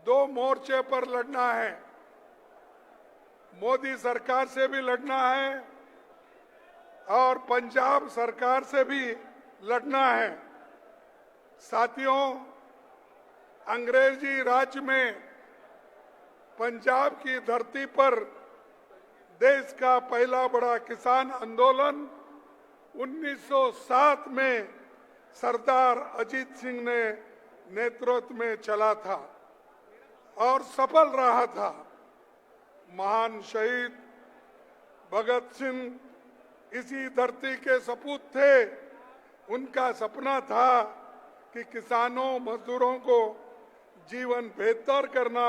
2 मोर्चे पर लड़ना है। मोदी सरकार से भी लड़ना है और पंजाब सरकार से भी लड़ना है। साथियों, अंग्रेजी राज में पंजाब की धरती पर देश का पहला बड़ा किसान आंदोलन 1907 में सरदार अजीत सिंह ने नेतृत्व में चला था और सफल रहा था। महान शहीद भगत सिंह इसी धरती के सपूत थे। उनका सपना था कि किसानों मजदूरों को जीवन बेहतर करना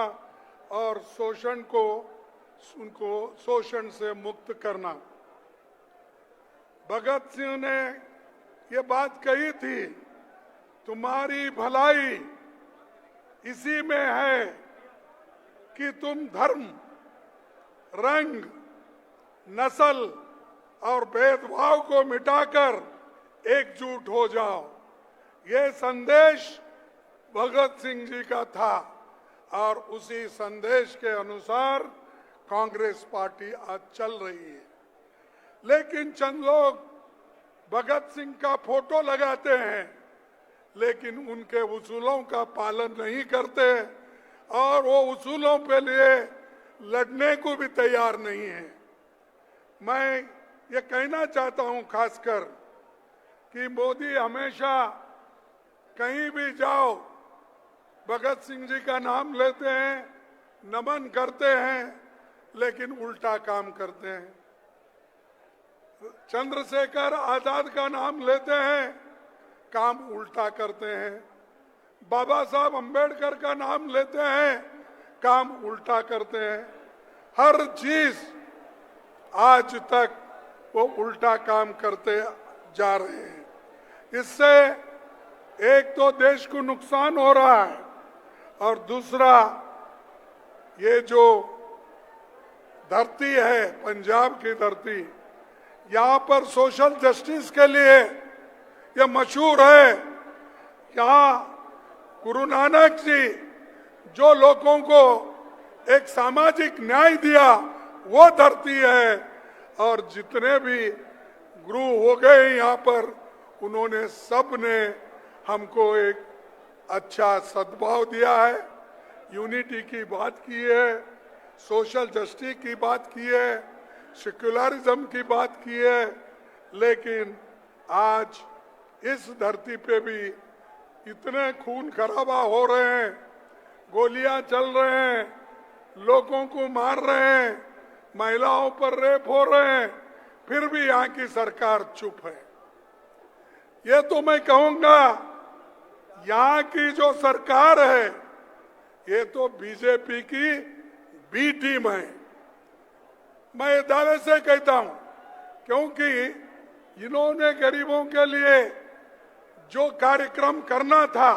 और उनको शोषण से मुक्त करना। भगत सिंह ने ये बात कही थी, तुम्हारी भलाई इसी में है कि तुम धर्म, रंग, नस्ल और भेदभाव को मिटाकर एकजुट हो जाओ। ये संदेश भगत सिंह जी का था और उसी संदेश के अनुसार कांग्रेस पार्टी आज चल रही है। लेकिन चंद लोग भगत सिंह का फोटो लगाते हैं, लेकिन उनके उसूलों का पालन नहीं करते और वो उसूलों पे लिए लड़ने को भी तैयार नहीं है। मैं ये कहना चाहता हूं खासकर कि मोदी हमेशा कहीं भी जाओ भगत सिंह जी का नाम लेते हैं, नमन करते हैं, लेकिन उल्टा काम करते हैं। चंद्रशेखर आजाद का नाम लेते हैं, काम उल्टा करते हैं। बाबा साहब अंबेडकर का नाम लेते हैं, काम उल्टा करते हैं। हर चीज आज तक वो उल्टा काम करते जा रहे हैं। इससे एक तो देश को नुकसान हो रहा है और दूसरा ये जो धरती है, पंजाब की धरती, यहाँ पर सोशल जस्टिस के लिए ये मशहूर है। यहाँ गुरु नानक जी जो लोगों को एक सामाजिक न्याय दिया वो धरती है, और जितने भी गुरु हो गए यहाँ पर, उन्होंने सब ने हमको एक अच्छा सद्भाव दिया है, यूनिटी की बात की है, सोशल जस्टिस की बात की है, सेक्युलरिज्म की बात की है। लेकिन आज इस धरती पे भी इतने खून खराबा हो रहे हैं, गोलियां चल रहे हैं, लोगों को मार रहे हैं, महिलाओं पर रेप हो रहे हैं, फिर भी यहाँ की सरकार चुप है। ये तो मैं कहूंगा यहाँ की जो सरकार है ये तो बीजेपी की बी टीम है। मैं दावे से कहता हूं क्योंकि इन्होंने गरीबों के लिए जो कार्यक्रम करना था,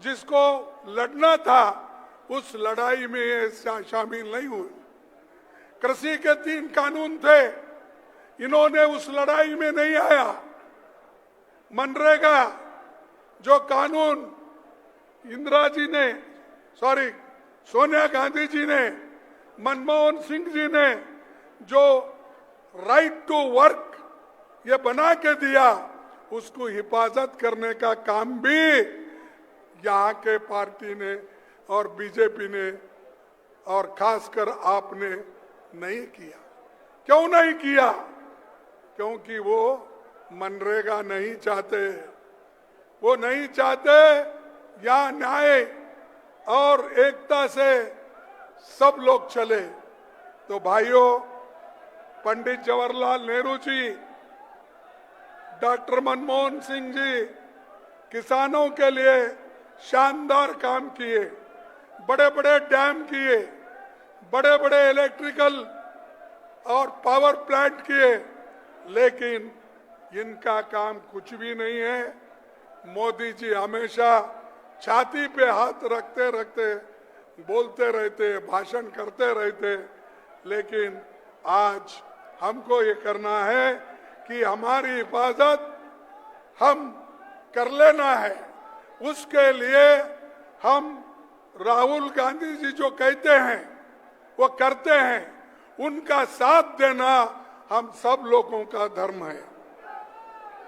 जिसको लड़ना था, उस लड़ाई में ये शामिल नहीं हुए। कृषि के 3 कानून थे, इन्होंने उस लड़ाई में नहीं आया। मनरेगा जो कानून सोनिया गांधी जी ने, मनमोहन सिंह जी ने जो राइट टू वर्क ये बना के दिया, उसको हिफाजत करने का काम भी यहाँ के पार्टी ने और बीजेपी ने और खासकर आपने नहीं किया। क्यों नहीं किया? क्योंकि वो मनरेगा नहीं चाहते। वो नहीं चाहते यहाँ न्याय और एकता से सब लोग चले। तो भाइयों, पंडित जवाहरलाल नेहरू जी, डॉक्टर मनमोहन सिंह जी किसानों के लिए शानदार काम किए, बड़े बड़े डैम किए, बड़े बड़े इलेक्ट्रिकल और पावर प्लांट किए, लेकिन इनका काम कुछ भी नहीं है। मोदी जी हमेशा छाती पे हाथ रखते रखते बोलते रहते, भाषण करते रहते, लेकिन आज हमको ये करना है कि हमारी हिफाजत हम कर लेना है। उसके लिए हम राहुल गांधी जी जो कहते हैं वो करते हैं, उनका साथ देना हम सब लोगों का धर्म है।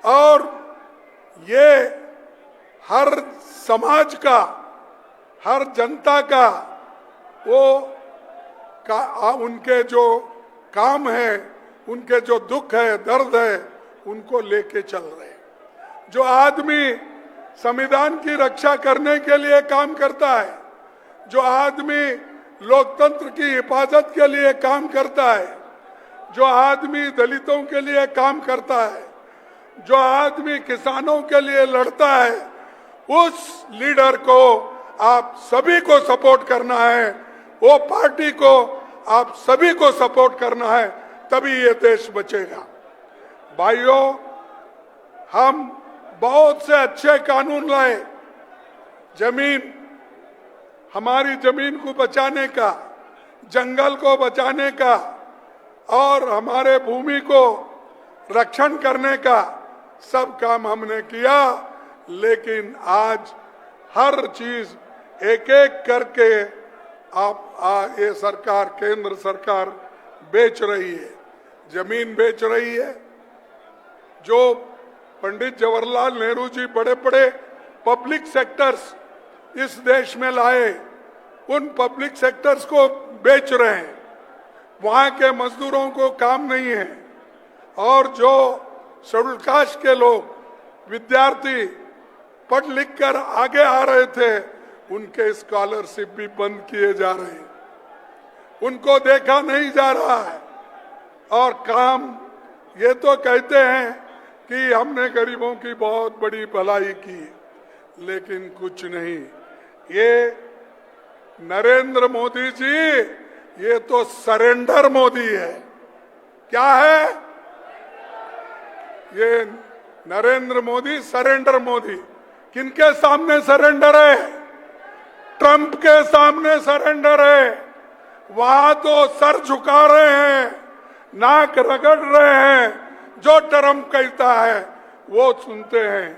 और ये हर समाज का, हर जनता का उनके जो काम है, उनके जो दुख है, दर्द है, उनको लेके चल रहे हैं। जो आदमी संविधान की रक्षा करने के लिए काम करता है, जो आदमी लोकतंत्र की हिफाजत के लिए काम करता है, जो आदमी दलितों के लिए काम करता है, जो आदमी किसानों के लिए लड़ता है, उस लीडर को आप सभी को सपोर्ट करना है, वो पार्टी को आप सभी को सपोर्ट करना है, तभी ये देश बचेगा। भाइयों, हम बहुत से अच्छे कानून लाए, हमारी जमीन को बचाने का, जंगल को बचाने का और हमारे भूमि को रक्षण करने का, सब काम हमने किया। लेकिन आज हर चीज एक एक करके ये सरकार, केंद्र सरकार बेच रही है, जमीन बेच रही है। जो पंडित जवाहरलाल नेहरू जी बड़े बड़े पब्लिक सेक्टर्स इस देश में लाए, उन पब्लिक सेक्टर्स को बेच रहे हैं। वहां के मजदूरों को काम नहीं है, और जो शेड्यूल कास्ट के लोग, विद्यार्थी पढ़ लिख कर आगे आ रहे थे, उनके स्कॉलरशिप भी बंद किए जा रहे हैं, उनको देखा नहीं जा रहा है। और काम ये तो कहते हैं कि हमने गरीबों की बहुत बड़ी भलाई की, लेकिन कुछ नहीं। ये नरेंद्र मोदी जी, ये तो सरेंडर मोदी है। क्या है ये? नरेंद्र मोदी सरेंडर मोदी। किनके सामने सरेंडर है? ट्रंप के सामने सरेंडर है। वहां तो सर झुका रहे हैं, नाक रगड़ रहे हैं। जो ट्रंप कहता है वो सुनते हैं,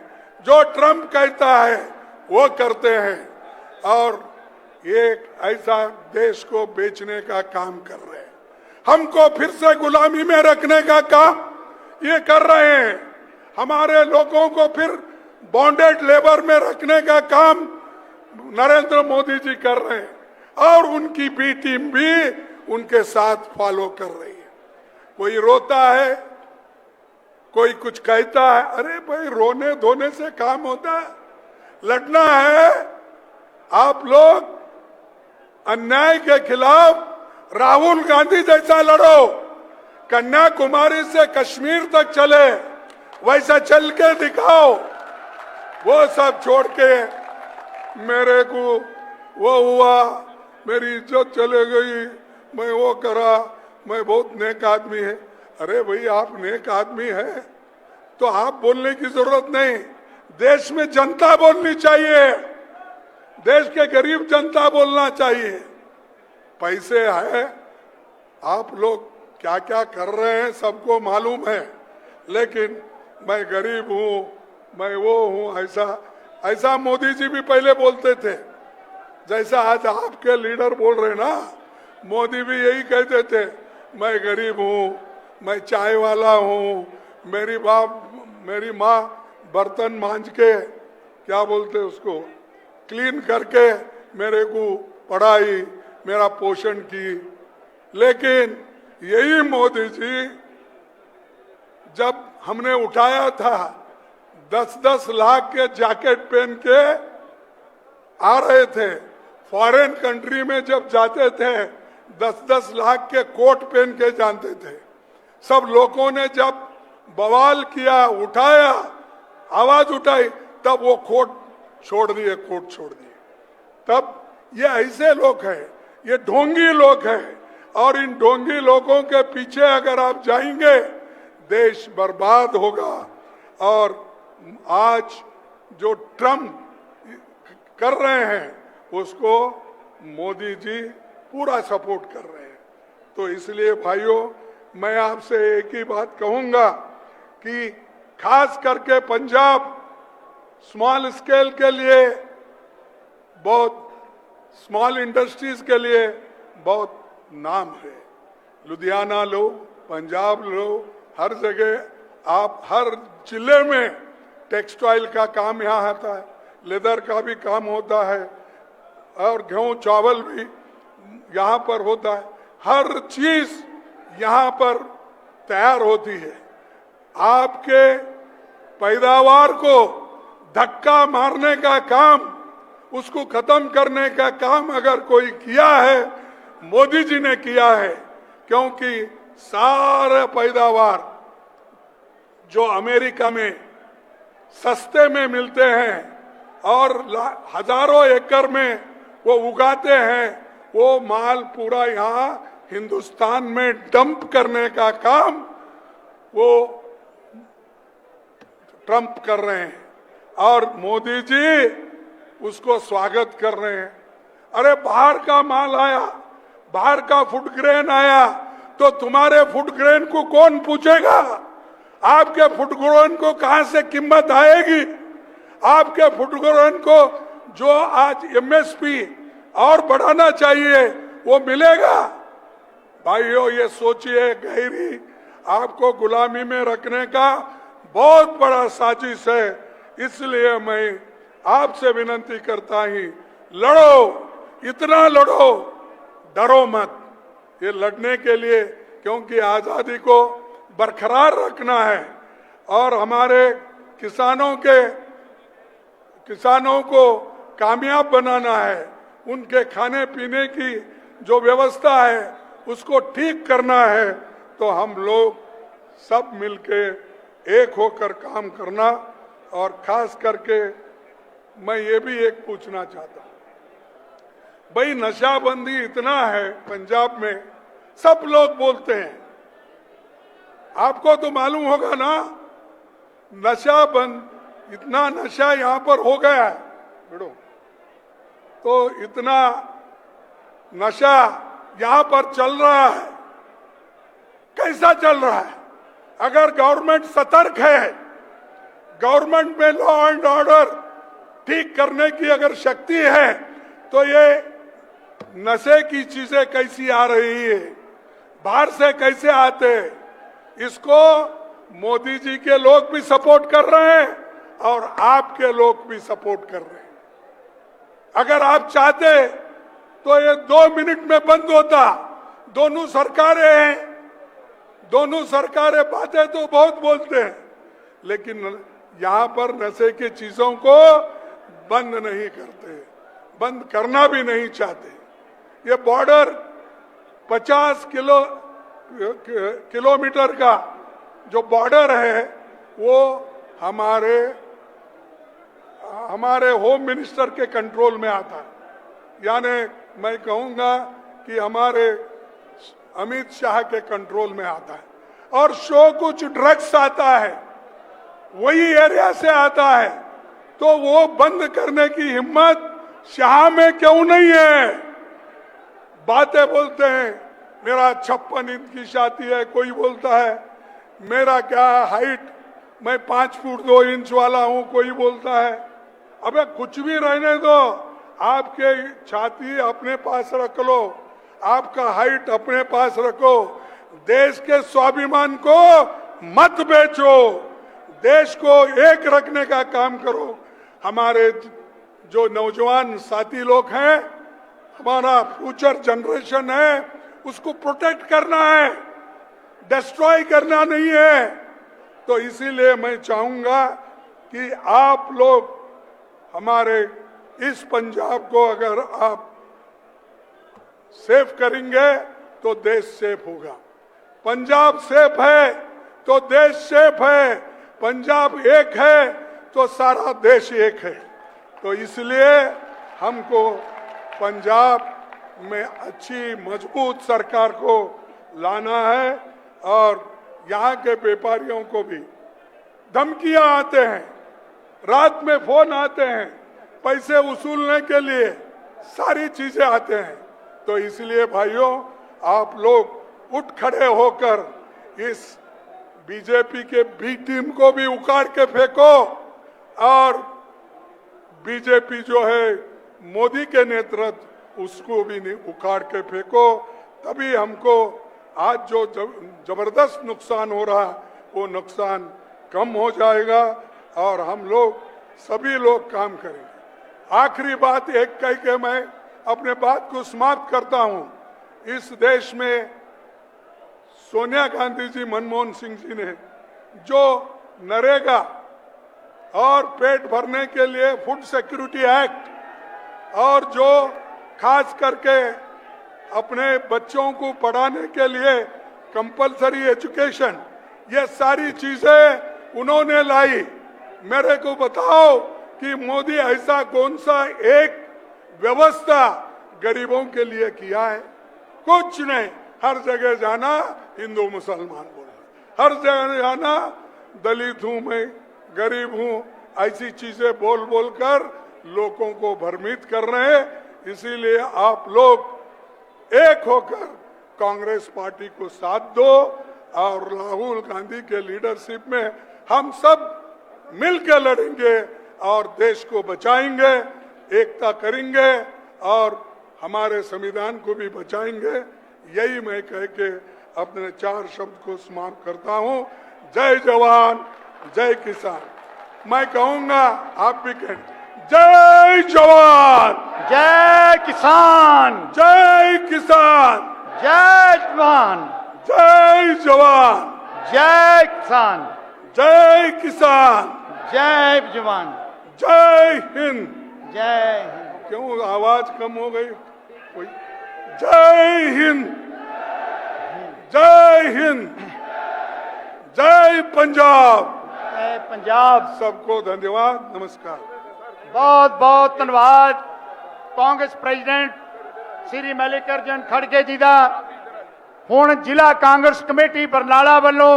जो ट्रंप कहता है वो करते हैं, और ये ऐसा देश को बेचने का काम कर रहे हैं। हमको फिर से गुलामी में रखने का काम ये कर रहे हैं। हमारे लोगों को फिर बॉन्डेड लेबर में रखने का काम नरेंद्र मोदी जी कर रहे हैं, और उनकी बी टीम भी उनके साथ फॉलो कर रही है। कोई रोता है, कोई कुछ कहता है। अरे भाई, रोने धोने से काम होता है? लड़ना है। आप लोग अन्याय के खिलाफ राहुल गांधी जैसा लड़ो, कन्याकुमारी से कश्मीर तक चले वैसा चल के दिखाओ। वो सब छोड़ के मेरे को वो हुआ, मेरी इज्जत चले गई, मैं वो करा, मैं बहुत नेक आदमी है। अरे भाई, आप नेक आदमी है तो आप बोलने की जरूरत नहीं। देश में जनता बोलनी चाहिए, देश के गरीब जनता बोलना चाहिए। पैसे है, आप लोग क्या क्या कर रहे हैं सबको मालूम है, लेकिन मैं गरीब हूँ, मैं वो हूँ, ऐसा मोदी जी भी पहले बोलते थे। जैसा आज आपके लीडर बोल रहे ना, मोदी भी यही कहते थे, मैं गरीब हूँ, मैं चाय वाला हूँ, मेरी माँ बर्तन मांज के, क्या बोलते उसको, क्लीन करके मेरे को पढ़ाई, मेरा पोषण की। लेकिन यही मोदी जी जब हमने उठाया था 10-10 लाख के जैकेट पहन के आ रहे थे, फॉरेन कंट्री में जब जाते थे 10-10 लाख के कोट पहन के जानते थे। सब लोगों ने जब बवाल किया, उठाया, आवाज उठाई, तब वो कोट छोड़ दिए। तब ये ऐसे लोग हैं, ये ढोंगी लोग हैं, और इन ढोंगी लोगों के पीछे अगर आप जाएंगे देश बर्बाद होगा। और आज जो ट्रम्प कर रहे हैं उसको मोदी जी पूरा सपोर्ट कर रहे हैं। तो इसलिए भाइयों, मैं आपसे एक ही बात कहूंगा कि खास करके पंजाब स्मॉल स्केल के लिए, बहुत स्मॉल इंडस्ट्रीज के लिए बहुत नाम है। लुधियाना लो, पंजाब लो, हर जगह आप हर जिले में टेक्सटाइल का काम यहाँ आता है, लेदर का भी काम होता है, और गेहूं चावल भी यहाँ पर होता है। हर चीज यहाँ पर तैयार होती है। आपके पैदावार को धक्का मारने का काम, उसको खत्म करने का काम अगर कोई किया है, मोदी जी ने किया है। क्योंकि सारे पैदावार जो अमेरिका में सस्ते में मिलते हैं और हजारों एकड़ में वो उगाते हैं, वो माल पूरा यहाँ हिंदुस्तान में डंप करने का काम वो ट्रंप कर रहे हैं, और मोदी जी उसको स्वागत कर रहे हैं। अरे बाहर का माल आया, बाहर का फूड ग्रेन आया, तो तुम्हारे फूड ग्रेन को कौन पूछेगा? आपके फूड ग्रेन को कहां से कीमत आएगी? आपके फूड ग्रेन को जो आज एमएसपी और बढ़ाना चाहिए वो मिलेगा? भाइयों, ये सोचिए, गहरी आपको गुलामी में रखने का बहुत बड़ा साजिश है। इसलिए मैं आपसे विनती करता ही, लड़ो, इतना लड़ो, डरो मत। ये लड़ने के लिए, क्योंकि आजादी को बरकरार रखना है और हमारे किसानों को कामयाब बनाना है, उनके खाने पीने की जो व्यवस्था है उसको ठीक करना है। तो हम लोग सब मिलके एक होकर काम करना। और खास करके मैं ये भी एक पूछना चाहता हूं, भाई नशाबंदी इतना है पंजाब में, सब लोग बोलते हैं, आपको तो मालूम होगा ना, नशा बंद, इतना नशा यहां पर हो गया है बेड़ो, तो इतना नशा यहां पर चल रहा है, कैसा चल रहा है? अगर गवर्नमेंट सतर्क है, गवर्नमेंट में लॉ एंड ऑर्डर ठीक करने की अगर शक्ति है, तो ये नशे की चीजें कैसी आ रही है, बाहर से कैसे आते, इसको मोदी जी के लोग भी सपोर्ट कर रहे हैं और आपके लोग भी सपोर्ट कर रहे हैं। अगर आप चाहते तो ये 2 मिनट में बंद होता। दोनों सरकारें हैं, दोनों सरकारें बातें तो बहुत बोलते हैं, लेकिन यहां पर नशे की चीजों को बंद नहीं करते, बंद करना भी नहीं चाहते। ये बॉर्डर 50 किलोमीटर का जो बॉर्डर है, वो हमारे होम मिनिस्टर के कंट्रोल में आता है, यानी मैं कहूंगा कि हमारे अमित शाह के कंट्रोल में आता है। और शो कुछ ड्रग्स आता है, वही एरिया से आता है, तो वो बंद करने की हिम्मत शाह में क्यों नहीं है? बातें बोलते हैं, मेरा 56 इंच की छाती है, कोई बोलता है मेरा क्या हाइट, मैं 5 फुट 2 इंच वाला हूं, कोई बोलता है। अबे कुछ भी रहने दो, आपके छाती अपने पास रख लो, आपका हाइट अपने पास रखो, देश के स्वाभिमान को मत बेचो, देश को एक रखने का काम करो। हमारे जो नौजवान साथी लोग हैं, हमारा फ्यूचर जनरेशन है, उसको प्रोटेक्ट करना है, डिस्ट्रॉय करना नहीं है। तो इसीलिए मैं चाहूंगा कि आप लोग हमारे इस पंजाब को अगर आप सेफ करेंगे तो देश सेफ होगा। पंजाब सेफ है तो देश सेफ है, पंजाब एक है तो सारा देश एक है। तो इसलिए हमको पंजाब में अच्छी मजबूत सरकार को लाना है। और यहाँ के व्यापारियों को भी धमकियां आते हैं, रात में फोन आते हैं, पैसे वसूलने के लिए सारी चीजें आते हैं। तो इसलिए भाइयों, आप लोग उठ खड़े होकर इस बीजेपी के बी टीम को भी उखाड़ के फेंको, और बीजेपी जो है मोदी के नेतृत्व, उसको भी उखाड़ के फेंको। तभी हमको आज जो जबरदस्त नुकसान हो रहा, वो नुकसान कम हो जाएगा और हम लोग सभी लोग काम करेंगे। आखिरी बात एक कह के मैं अपने बात को समाप्त करता हूं। इस देश में सोनिया गांधी जी, मनमोहन सिंह जी ने जो नरेगा और पेट भरने के लिए फूड सिक्योरिटी एक्ट, और जो खास करके अपने बच्चों को पढ़ाने के लिए कंपलसरी एजुकेशन, ये सारी चीजें उन्होंने लाई। मेरे को बताओ कि मोदी ऐसा कौन सा एक व्यवस्था गरीबों के लिए किया है? कुछ नहीं। हर जगह जाना हिंदू मुसलमान बोलना, हर जगह जाना दलित हूं मैं, गरीब हूं, ऐसी चीजें बोल बोल कर लोगों को भ्रमित कर रहे हैं। इसीलिए आप लोग एक होकर कांग्रेस पार्टी को साथ दो और राहुल गांधी के लीडरशिप में हम सब मिलकर लड़ेंगे और देश को बचाएंगे, एकता करेंगे और हमारे संविधान को भी बचाएंगे। यही मैं कह के अपने 4 शब्द को समाप्त करता हूं। जय जवान, जय किसान। मैं कहूंगा आप भी कहें, जय जवान, जय किसान, जय किसान, जय जवान, जय जवान, जय किसान, जय किसान, जय जवान, जय हिंद। जय हिंद। क्यों आवाज कम हो गई? कोई जय हिंद, जय हिंद, जय पंजाब, पंजाब। सबको धन्यवाद, नमस्कार। बहुत बहुत धन्यवाद कांग्रेस प्रेसिडेंट श्री मल्लिकार्जुन खड़गे जी का। हुण जिला कांग्रेस कमेटी बरनाला वालों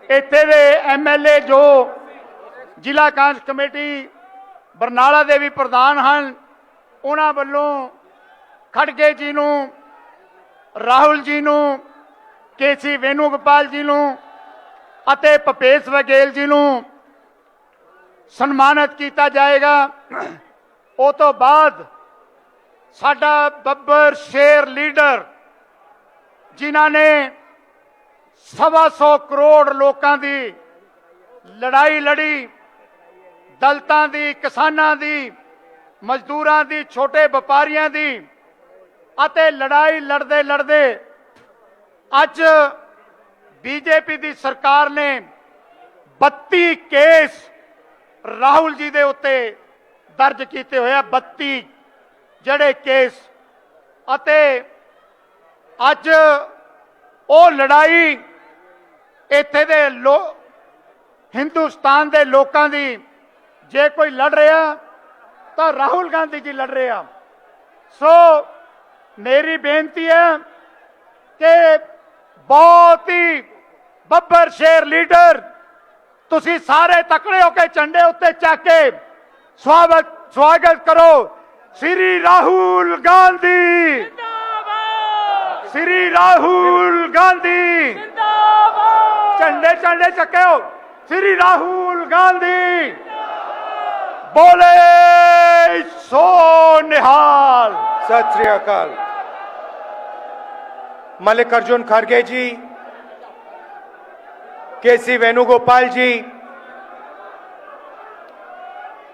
इत्थे दे MLA जो जिला कांग्रेस कमेटी बरनाला दे भी प्रधान हैं, उन्हां वालों खड़गे जी नूं, राहुल जी नूं, KC वेणुगोपाल जी नूं अते भूपेश बघेल जी नूं सन्मानित किया जाएगा। उस तो बाद साडा बब्बर शेर लीडर जिन्हां ने 125 करोड़ लोगों की लड़ाई लड़ी, दलितां दी, किसानां दी, मजदूरां दी, छोटे व्यापारियों की, अते लड़ाई लड़दे लड़दे अज बीजेपी की सरकार ने 32 केस राहुल जी दे उत्ते दर्ज किए हुए, 32 जड़े केस, अते अज वो लड़ाई इत्थे दे हिंदुस्तान दे लोकां दी जे कोई लड़ रहा तो राहुल गांधी जी लड़ रहे हैं। सो मेरी बेनती है कि बहुत ही बब्बर शेर लीडर तुसी सारे तकड़े होके झंडे उत्ते चक के स्वागत करो श्री राहुल गांधी, श्री राहुल गांधी। झंडे झंडे चके हो श्री राहुल गांधी। बोले सो निहाल। सत श्री अकाल। मल्लिकार्जुन खड़गे जी, KC वेणुगोपाल जी,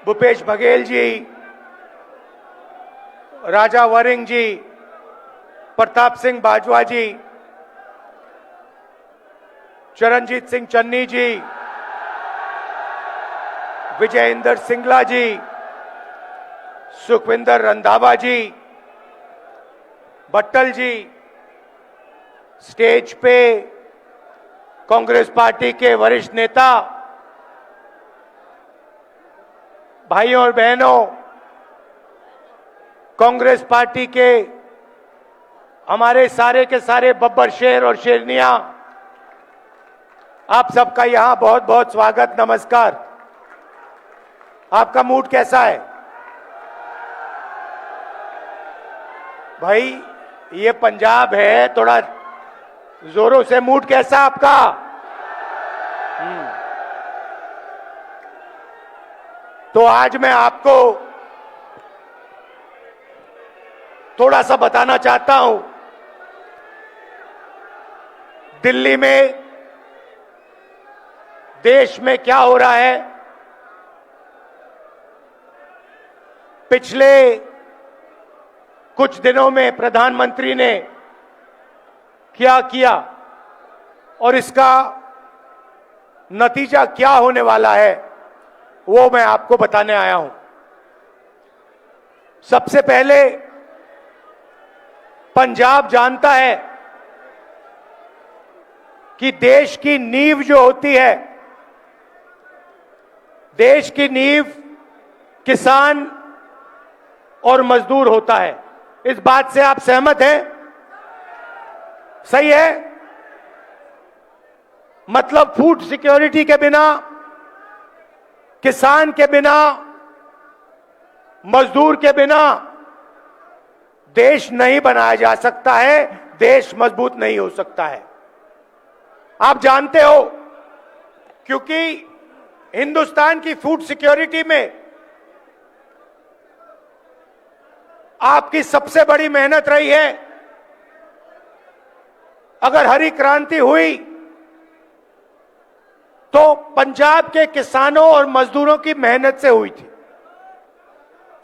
भूपेश बघेल जी, राजा वरिंग जी, प्रताप सिंह बाजवा जी, चरणजीत सिंह चन्नी जी, विजयेंद्र सिंगला जी, सुखविंदर रंधावा जी, भट्टल जी, स्टेज पे कांग्रेस पार्टी के वरिष्ठ नेता, भाइयों और बहनों, कांग्रेस पार्टी के हमारे सारे के सारे बब्बर शेर और शेरनियां, आप सबका यहां बहुत बहुत स्वागत, नमस्कार। आपका मूड कैसा है भाई? ये पंजाब है, थोड़ा जोरों से मूड कैसा आपका? तो आज मैं आपको थोड़ा सा बताना चाहता हूं। दिल्ली में, देश में क्या हो रहा है। पिछले कुछ दिनों में प्रधानमंत्री ने क्या किया और इसका नतीजा क्या होने वाला है, वो मैं आपको बताने आया हूं। सबसे पहले पंजाब जानता है कि देश की नींव जो होती है, देश की नींव किसान और मजदूर होता है। इस बात से आप सहमत हैं? सही है? मतलब फूड सिक्योरिटी के बिना, किसान के बिना, मजदूर के बिना देश नहीं बनाया जा सकता है, देश मजबूत नहीं हो सकता है। आप जानते हो, क्योंकि हिंदुस्तान की फूड सिक्योरिटी में आपकी सबसे बड़ी मेहनत रही है। अगर हरी क्रांति हुई तो पंजाब के किसानों और मजदूरों की मेहनत से हुई थी।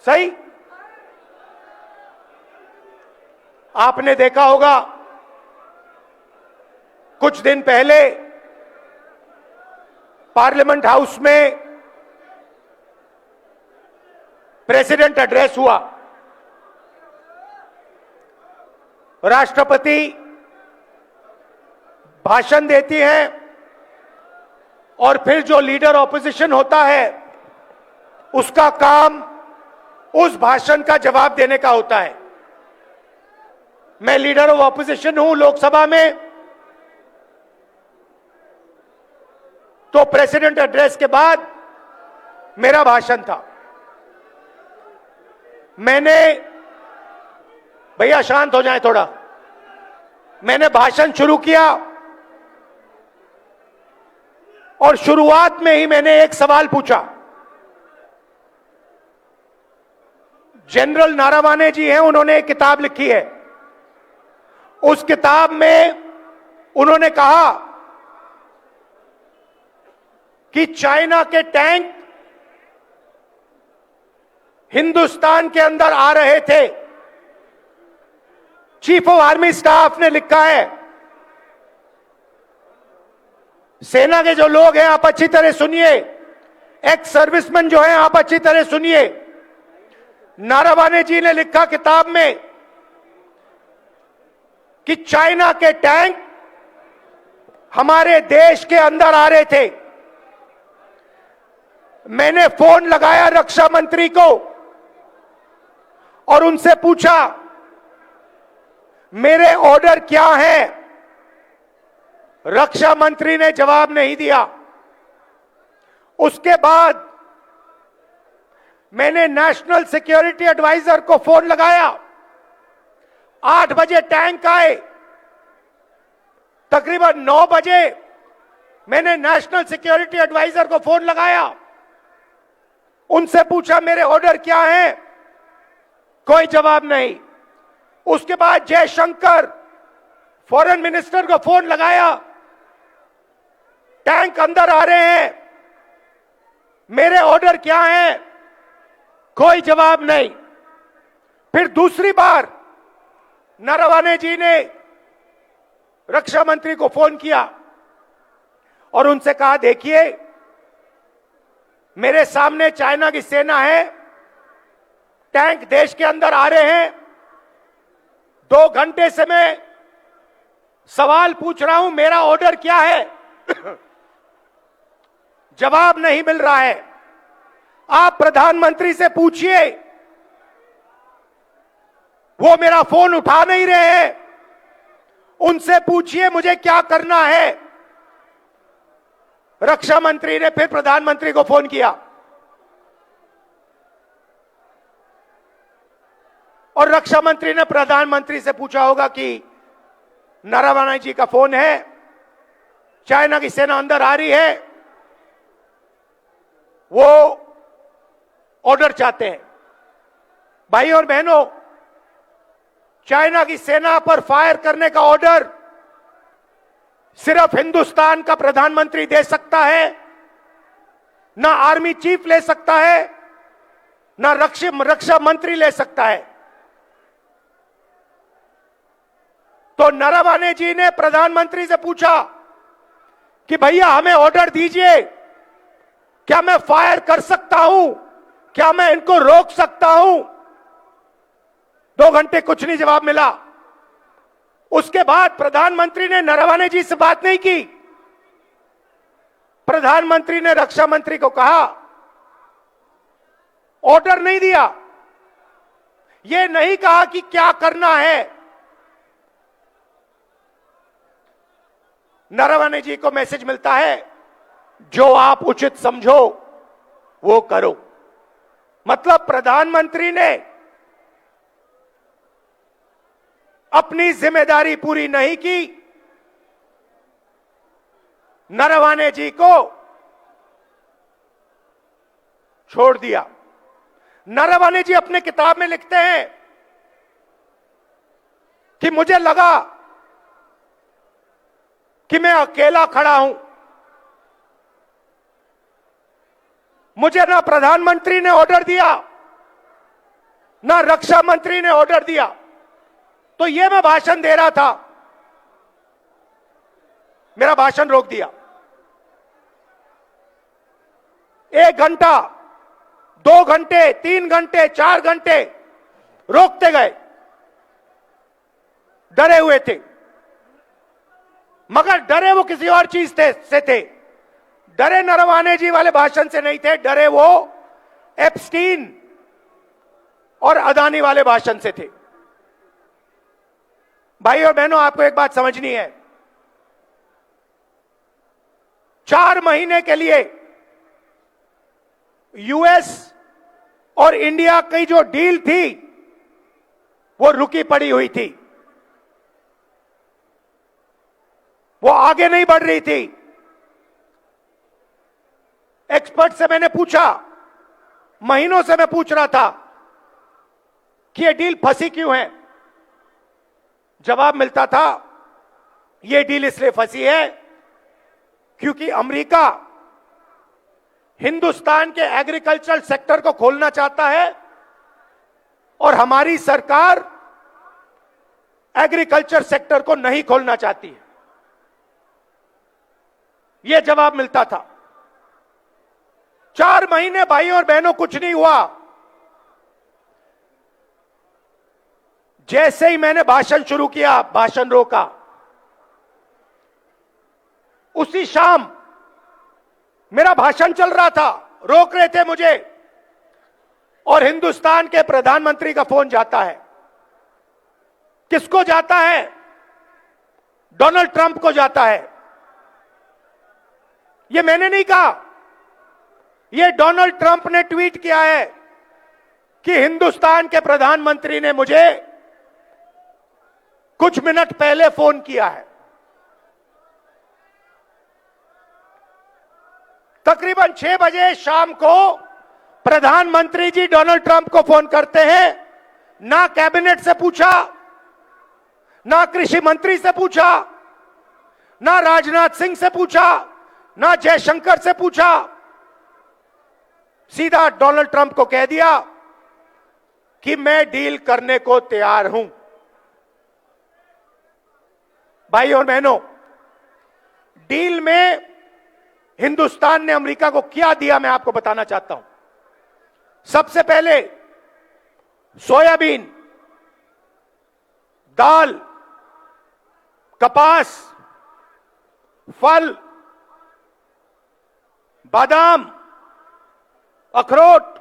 सही? आपने देखा होगा, कुछ दिन पहले पार्लियामेंट हाउस में प्रेसिडेंट एड्रेस हुआ। राष्ट्रपति भाषण देती हैं और फिर जो लीडर ऑपोजिशन होता है उसका काम उस भाषण का जवाब देने का होता है। मैं लीडर ऑफ ऑपोजिशन हूं लोकसभा में, तो प्रेसिडेंट एड्रेस के बाद मेरा भाषण था। मैंने, भैया शांत हो जाए थोड़ा, मैंने भाषण शुरू किया और शुरुआत में ही मैंने एक सवाल पूछा। जनरल नारावाने जी हैं, उन्होंने एक किताब लिखी है। उस किताब में उन्होंने कहा कि चाइना के टैंक हिंदुस्तान के अंदर आ रहे थे। चीफ ऑफ आर्मी स्टाफ ने लिखा है। सेना के जो लोग हैं आप अच्छी तरह सुनिए, एक्स सर्विसमैन जो हैं आप अच्छी तरह सुनिए। नारावाने जी ने लिखा किताब में कि चाइना के टैंक हमारे देश के अंदर आ रहे थे। मैंने फोन लगाया रक्षा मंत्री को और उनसे पूछा मेरे ऑर्डर क्या हैं। रक्षा मंत्री ने जवाब नहीं दिया। उसके बाद मैंने नेशनल सिक्योरिटी एडवाइजर को फोन लगाया। 8 बजे टैंक आए। तकरीबन 9 बजे मैंने नेशनल सिक्योरिटी एडवाइजर को फोन लगाया, उनसे पूछा मेरे ऑर्डर क्या हैं, कोई जवाब नहीं। उसके बाद जयशंकर फॉरेन मिनिस्टर को फोन लगाया, टैंक अंदर आ रहे हैं, मेरे ऑर्डर क्या हैं, कोई जवाब नहीं। फिर दूसरी बार नारावाने जी ने रक्षा मंत्री को फोन किया और उनसे कहा देखिए मेरे सामने चाइना की सेना है, टैंक देश के अंदर आ रहे हैं, 2 घंटे से मैं सवाल पूछ रहा हूं मेरा ऑर्डर क्या है, जवाब नहीं मिल रहा है। आप प्रधानमंत्री से पूछिए, वो मेरा फोन उठा नहीं रहे हैं, उनसे पूछिए मुझे क्या करना है। रक्षा मंत्री ने फिर प्रधानमंत्री को फोन किया और रक्षा मंत्री ने प्रधानमंत्री से पूछा होगा कि नारावाने जी का फोन है, चाइना की सेना अंदर आ रही है, वो ऑर्डर चाहते हैं। भाई और बहनों, चाइना की सेना पर फायर करने का ऑर्डर सिर्फ हिंदुस्तान का प्रधानमंत्री दे सकता है, ना आर्मी चीफ ले सकता है, ना रक्षा मंत्री ले सकता है। तो नारावाने जी ने प्रधानमंत्री से पूछा कि भैया हमें ऑर्डर दीजिए, क्या मैं फायर कर सकता हूं, क्या मैं इनको रोक सकता हूं। 2 घंटे कुछ नहीं जवाब मिला। उसके बाद प्रधानमंत्री ने नारावाने जी से बात नहीं की। प्रधानमंत्री ने रक्षा मंत्री को कहा, ऑर्डर नहीं दिया, यह नहीं कहा कि क्या करना है। नारावाने जी को मैसेज मिलता है, जो आप उचित समझो वो करो। मतलब प्रधानमंत्री ने अपनी जिम्मेदारी पूरी नहीं की, नारावाने जी को छोड़ दिया। नारावाने जी अपने किताब में लिखते हैं कि मुझे लगा कि मैं अकेला खड़ा हूं, मुझे ना प्रधानमंत्री ने ऑर्डर दिया, ना रक्षा मंत्री ने ऑर्डर दिया, तो ये मैं भाषण दे रहा था, मेरा भाषण रोक दिया। 1 घंटा, 2 घंटे, 3 घंटे, 4 घंटे रोकते गए, डरे हुए थे, मगर डरे वो किसी और चीज से थे। डरे नरवाने जी वाले भाषण से नहीं थे, डरे वो एप्स्टीन और अदानी वाले भाषण से थे। भाई और बहनों, आपको एक बात समझनी है, 4 महीने के लिए यूएस और इंडिया की जो डील थी वो रुकी पड़ी हुई थी, वो आगे नहीं बढ़ रही थी। एक्सपर्ट से मैंने पूछा, महीनों से मैं पूछ रहा था कि ये डील फंसी क्यों है। जवाब मिलता था, ये डील इसलिए फंसी है क्योंकि अमेरिका हिंदुस्तान के एग्रीकल्चरल सेक्टर को खोलना चाहता है और हमारी सरकार एग्रीकल्चर सेक्टर को नहीं खोलना चाहती है। यह जवाब मिलता था। 4 महीने भाई और बहनों कुछ नहीं हुआ। जैसे ही मैंने भाषण शुरू किया, भाषण रोका, उसी शाम मेरा भाषण चल रहा था, रोक रहे थे मुझे, और हिंदुस्तान के प्रधानमंत्री का फोन जाता है। किसको जाता है? डोनाल्ड ट्रंप को जाता है। यह मैंने नहीं कहा, यह डोनाल्ड ट्रंप ने ट्वीट किया है कि हिंदुस्तान के प्रधानमंत्री ने मुझे कुछ मिनट पहले फोन किया है। तकरीबन 6 बजे शाम को प्रधानमंत्री जी डोनाल्ड ट्रंप को फोन करते हैं। ना कैबिनेट से पूछा, ना कृषि मंत्री से पूछा, ना राजनाथ सिंह से पूछा, ना जयशंकर से पूछा, सीधा डोनाल्ड ट्रंप को कह दिया कि मैं डील करने को तैयार हूं। भाई और बहनों, डील में हिंदुस्तान ने अमेरिका को क्या दिया मैं आपको बताना चाहता हूं। सबसे पहले सोयाबीन, दाल, कपास, फल, बादाम, अखरोट,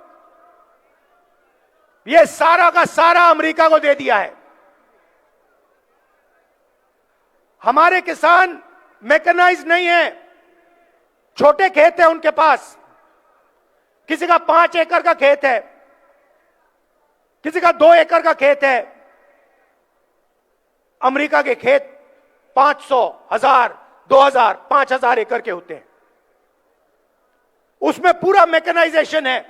यह सारा का सारा अमेरिका को दे दिया है। हमारे किसान मैकेनाइज नहीं है, छोटे खेत है उनके पास। किसी का 5 एकड़ का खेत है, किसी का 2 एकड़ का खेत है। अमेरिका के खेत 500, 1000, 2000, 5000 एकड़ के होते हैं। उसमें पूरा मैकेनाइजेशन है।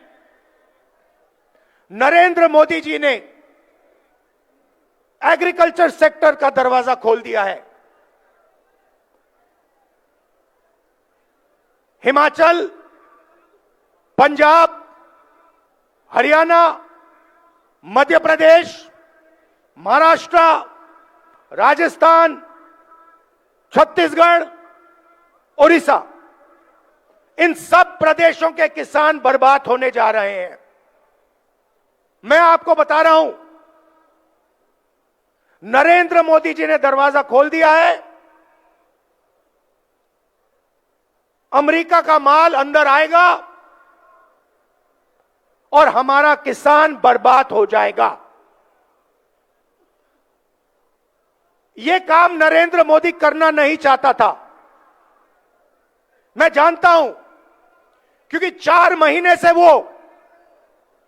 नरेंद्र मोदी जी ने एग्रीकल्चर सेक्टर का दरवाजा खोल दिया है। हिमाचल, पंजाब, हरियाणा, मध्य प्रदेश, महाराष्ट्र, राजस्थान, छत्तीसगढ़, उड़ीसा, इन सब प्रदेशों के किसान बर्बाद होने जा रहे हैं। मैं आपको बता रहा हूं, नरेंद्र मोदी जी ने दरवाजा खोल दिया है। अमेरिका का माल अंदर आएगा और हमारा किसान बर्बाद हो जाएगा। यह काम नरेंद्र मोदी करना नहीं चाहता था, मैं जानता हूं, क्योंकि 4 महीने से वो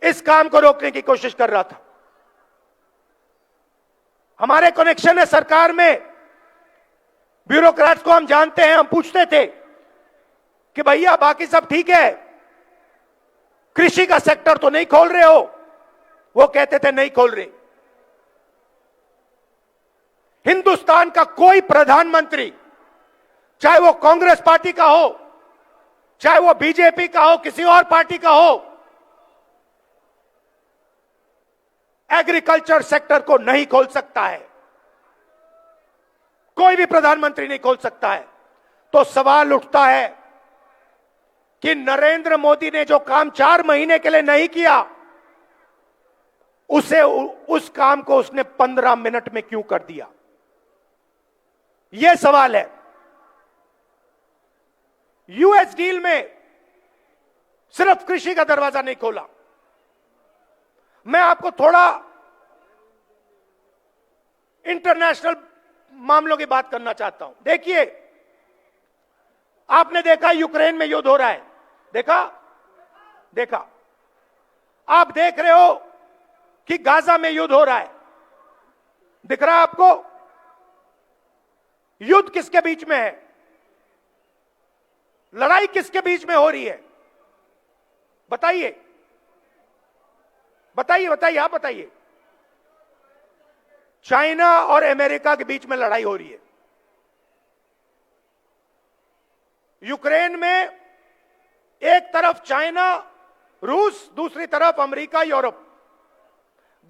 इस काम को रोकने की कोशिश कर रहा था। हमारे कनेक्शन है सरकार में, ब्यूरोक्रेट्स को हम जानते हैं। हम पूछते थे कि भैया बाकी सब ठीक है, कृषि का सेक्टर तो नहीं खोल रहे हो? वो कहते थे नहीं खोल रहे। हिंदुस्तान का कोई प्रधानमंत्री, चाहे वो कांग्रेस पार्टी का हो, चाहे वो बीजेपी का हो, किसी और पार्टी का हो, एग्रीकल्चर सेक्टर को नहीं खोल सकता है। कोई भी प्रधानमंत्री नहीं खोल सकता है। तो सवाल उठता है कि नरेंद्र मोदी ने जो काम 4 महीने के लिए नहीं किया, उस काम को उसने 15 मिनट में क्यों कर दिया? यह सवाल है। यूएस डील में सिर्फ कृषि का दरवाजा नहीं खोला। मैं आपको थोड़ा इंटरनेशनल मामलों की बात करना चाहता हूं। देखिए, आपने देखा यूक्रेन में युद्ध हो रहा है, देखा। आप देख रहे हो कि गाजा में युद्ध हो रहा है, दिख रहा है आपको? युद्ध किसके बीच में है? लड़ाई किसके बीच में हो रही है? बताइए, आप बताइए। चाइना और अमेरिका के बीच में लड़ाई हो रही है। यूक्रेन में एक तरफ चाइना, रूस, दूसरी तरफ अमेरिका, यूरोप।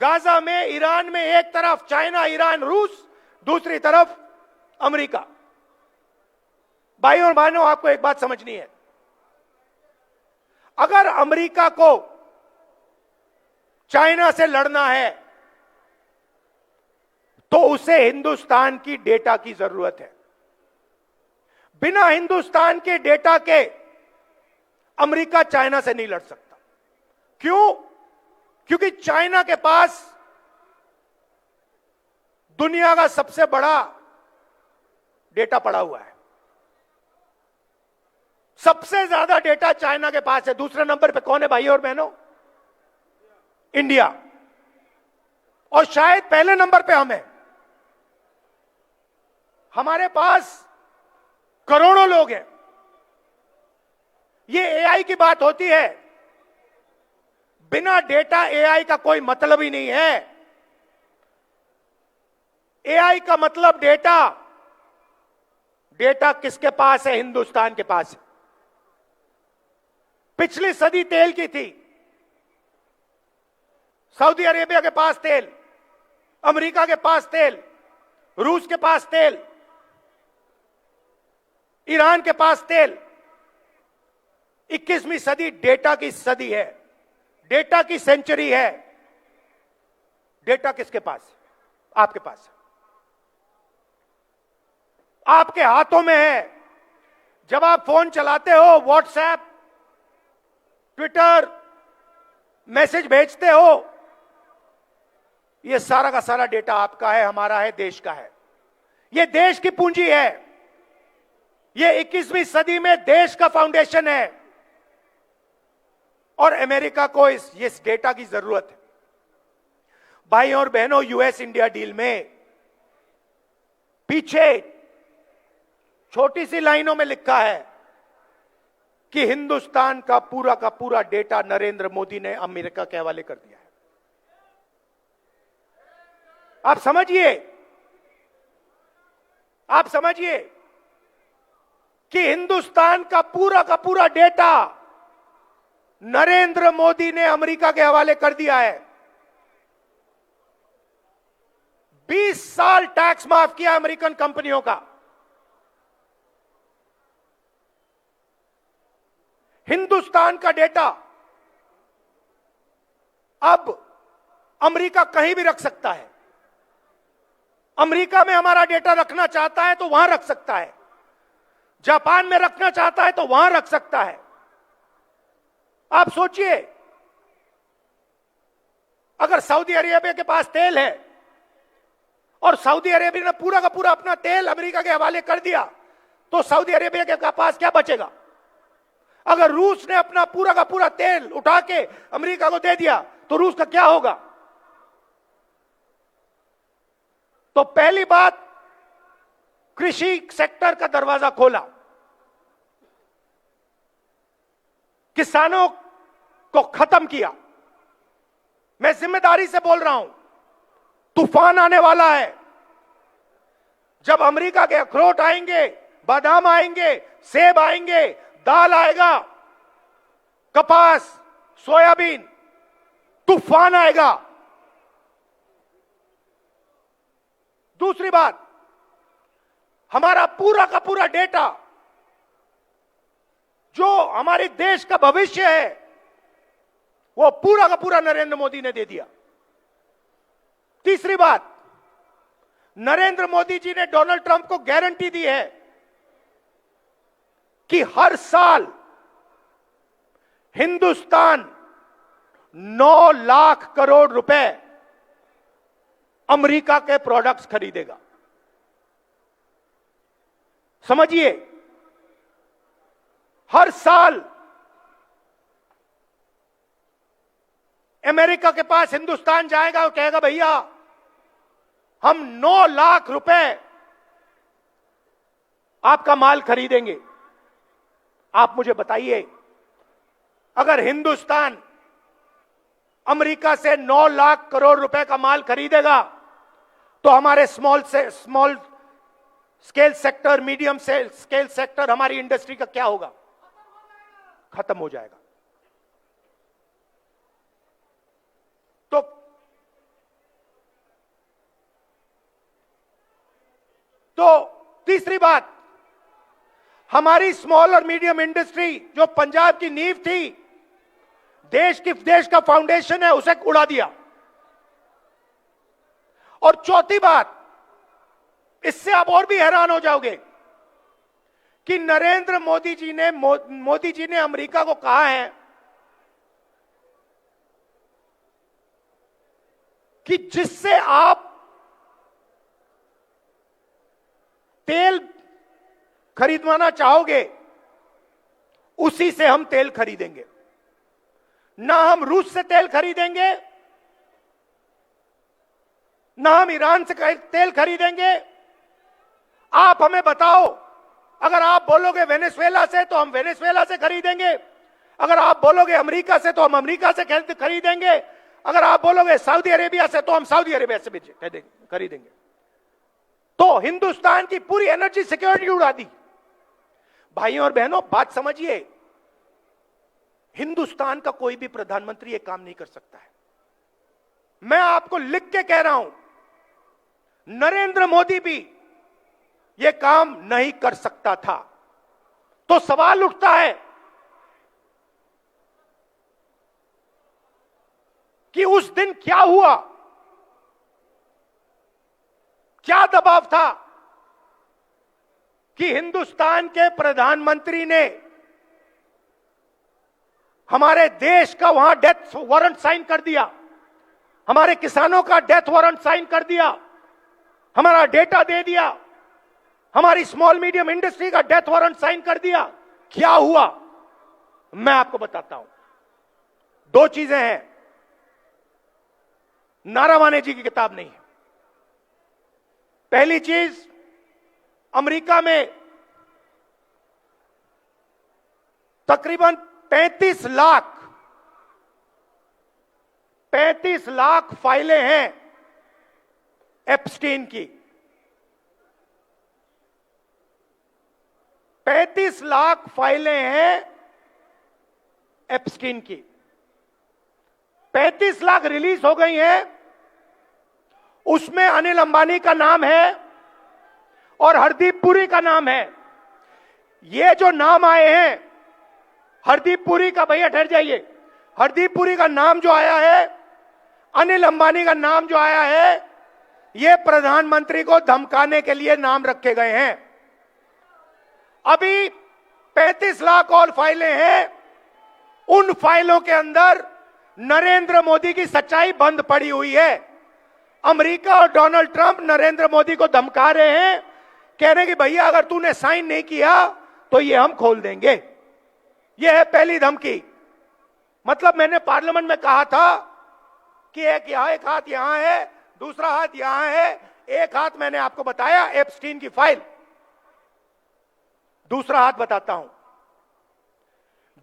गाजा में, ईरान में एक तरफ चाइना, ईरान, रूस, दूसरी तरफ अमेरिका। भाइयों और बहनों, आपको एक बात समझनी है। अगर अमेरिका को चाइना से लड़ना है तो उसे हिंदुस्तान की डेटा की जरूरत है। बिना हिंदुस्तान के डेटा के अमेरिका चाइना से नहीं लड़ सकता। क्यों? क्योंकि चाइना के पास दुनिया का सबसे बड़ा डेटा पड़ा हुआ है। सबसे ज्यादा डेटा चाइना के पास है। दूसरे नंबर पे कौन है भाइयों और बहनों? इंडिया। और शायद पहले नंबर पे हम हैं। हमारे पास करोड़ों लोग हैं। ये एआई की बात होती है, बिना डेटा एआई का कोई मतलब ही नहीं है। एआई का मतलब डेटा। डेटा किसके पास है? हिंदुस्तान के पास है। पिछली सदी तेल की थी। सऊदी अरेबिया के पास तेल, अमेरिका के पास तेल, रूस के पास तेल, ईरान के पास तेल। 21वीं सदी डेटा की सदी है, डेटा की सेंचुरी है। डेटा किसके पास? आपके पास, आपके हाथों में है। जब आप फोन चलाते हो, व्हाट्सएप, ट्विटर, मैसेज भेजते हो, यह सारा का सारा डेटा आपका है, हमारा है, देश का है। यह देश की पूंजी है। यह 21वीं सदी में देश का फाउंडेशन है। और अमेरिका को इस डेटा की जरूरत है। भाइयों और बहनों, यूएस इंडिया डील में पीछे छोटी सी लाइनों में लिखा है कि हिंदुस्तान का पूरा डेटा नरेंद्र मोदी ने अमेरिका के हवाले कर दिया है। आप समझिए कि हिंदुस्तान का पूरा डेटा नरेंद्र मोदी ने अमेरिका के हवाले कर दिया है। 20 साल टैक्स माफ किया अमेरिकन कंपनियों का। हिंदुस्तान का डेटा अब अमेरिका कहीं भी रख सकता है। अमेरिका में हमारा डेटा रखना चाहता है तो वहां रख सकता है। जापान में रखना चाहता है तो वहां रख सकता है। आप सोचिए, अगर सऊदी अरेबिया के पास तेल है और सऊदी अरेबिया ने पूरा का पूरा अपना तेल अमेरिका के हवाले कर दिया, तो सऊदी अरेबिया के पास क्या बचेगा? अगर रूस ने अपना पूरा का पूरा तेल उठा के अमेरिका को दे दिया, तो रूस का क्या होगा? तो पहली बात, कृषि सेक्टर का दरवाजा खोला, किसानों को खत्म किया। मैं जिम्मेदारी से बोल रहा हूं, तूफान आने वाला है। जब अमेरिका के अखरोट आएंगे, बादाम आएंगे, सेब आएंगे, दाल आएगा, कपास, सोयाबीन, तूफान आएगा। दूसरी बात, हमारा पूरा का पूरा डेटा जो हमारे देश का भविष्य है, वो पूरा का पूरा नरेंद्र मोदी ने दे दिया। तीसरी बात, नरेंद्र मोदी जी ने डोनाल्ड ट्रंप को गारंटी दी है कि हर साल हिंदुस्तान 9 लाख करोड़ रुपए अमेरिका के प्रोडक्ट्स खरीदेगा। समझिए, हर साल अमेरिका के पास हिंदुस्तान जाएगा और कहेगा भैया हम 9 लाख रुपए आपका माल खरीदेंगे। आप मुझे बताइए, अगर हिंदुस्तान अमेरिका से 9 लाख करोड़ रुपए का माल खरीदेगा तो हमारे small scale sector, medium scale sector, हमारी इंडस्ट्री का क्या होगा? खत्म हो जाएगा। तो तीसरी बात, हमारी स्मॉल और मीडियम इंडस्ट्री जो पंजाब की नींव थी, देश का फाउंडेशन है, उसे उड़ा दिया। और चौथी बात, इससे आप और भी हैरान हो जाओगे कि नरेंद्र मोदी जी ने अमेरिका को कहा है कि जिससे आप तेल खरीदवाना चाहोगे उसी से हम तेल खरीदेंगे। ना हम रूस से तेल खरीदेंगे, ना हम ईरान से तेल खरीदेंगे। आप हमें बताओ, अगर आप बोलोगे वेनेजुएला से तो हम वेनेजुएला से खरीदेंगे, अगर आप बोलोगे अमेरिका से तो हम अमेरिका से खरीदेंगे, अगर आप बोलोगे सऊदी अरेबिया से तो हम सऊदी अरेबिया से भी खरीदेंगे। तो हिंदुस्तान की पूरी एनर्जी सिक्योरिटी उड़ा दी। भाइयों और बहनों, बात समझिए, हिंदुस्तान का कोई भी प्रधानमंत्री यह काम नहीं कर सकता है। मैं आपको लिख के कह रहा हूं, नरेंद्र मोदी भी यह काम नहीं कर सकता था। तो सवाल उठता है कि उस दिन क्या हुआ, क्या दबाव था कि हिंदुस्तान के प्रधानमंत्री ने हमारे देश का वहां डेथ वारंट साइन कर दिया, हमारे किसानों का डेथ वारंट साइन कर दिया, हमारा डेटा दे दिया, हमारी स्मॉल मीडियम इंडस्ट्री का डेथ वारंट साइन कर दिया। क्या हुआ, मैं आपको बताता हूं। 2 चीजें हैं, नारावाने जी की किताब नहीं है। पहली चीज, अमेरिका में तकरीबन 35 लाख फाइलें हैं एप्स्टीन की। 35 लाख फाइलें हैं एप्स्टीन की। 35 लाख रिलीज हो गई हैं, उसमें अनिल अंबानी का नाम है और हरदीप पुरी का नाम है। ये जो नाम आए हैं, हरदीप पुरी का, भैया ठहर जाइए, हरदीप पुरी का नाम जो आया है, अनिल अंबानी का नाम जो आया है, ये प्रधानमंत्री को धमकाने के लिए नाम रखे गए हैं। अभी 35 लाख और फाइलें हैं, उन फाइलों के अंदर नरेंद्र मोदी की सच्चाई बंद पड़ी हुई है। अमेरिका और डोनाल्ड ट्रंप नरेंद्र मोदी को धमका रहे हैं, कह रहे हैं कि भैया अगर तूने साइन नहीं किया तो ये हम खोल देंगे। ये है पहली धमकी। मतलब मैंने पार्लियामेंट में कहा था कि एक हाथ यहां है, दूसरा हाथ यहां है। एक हाथ मैंने आपको बताया एप्स्टीन की फाइल, दूसरा हाथ बताता हूं।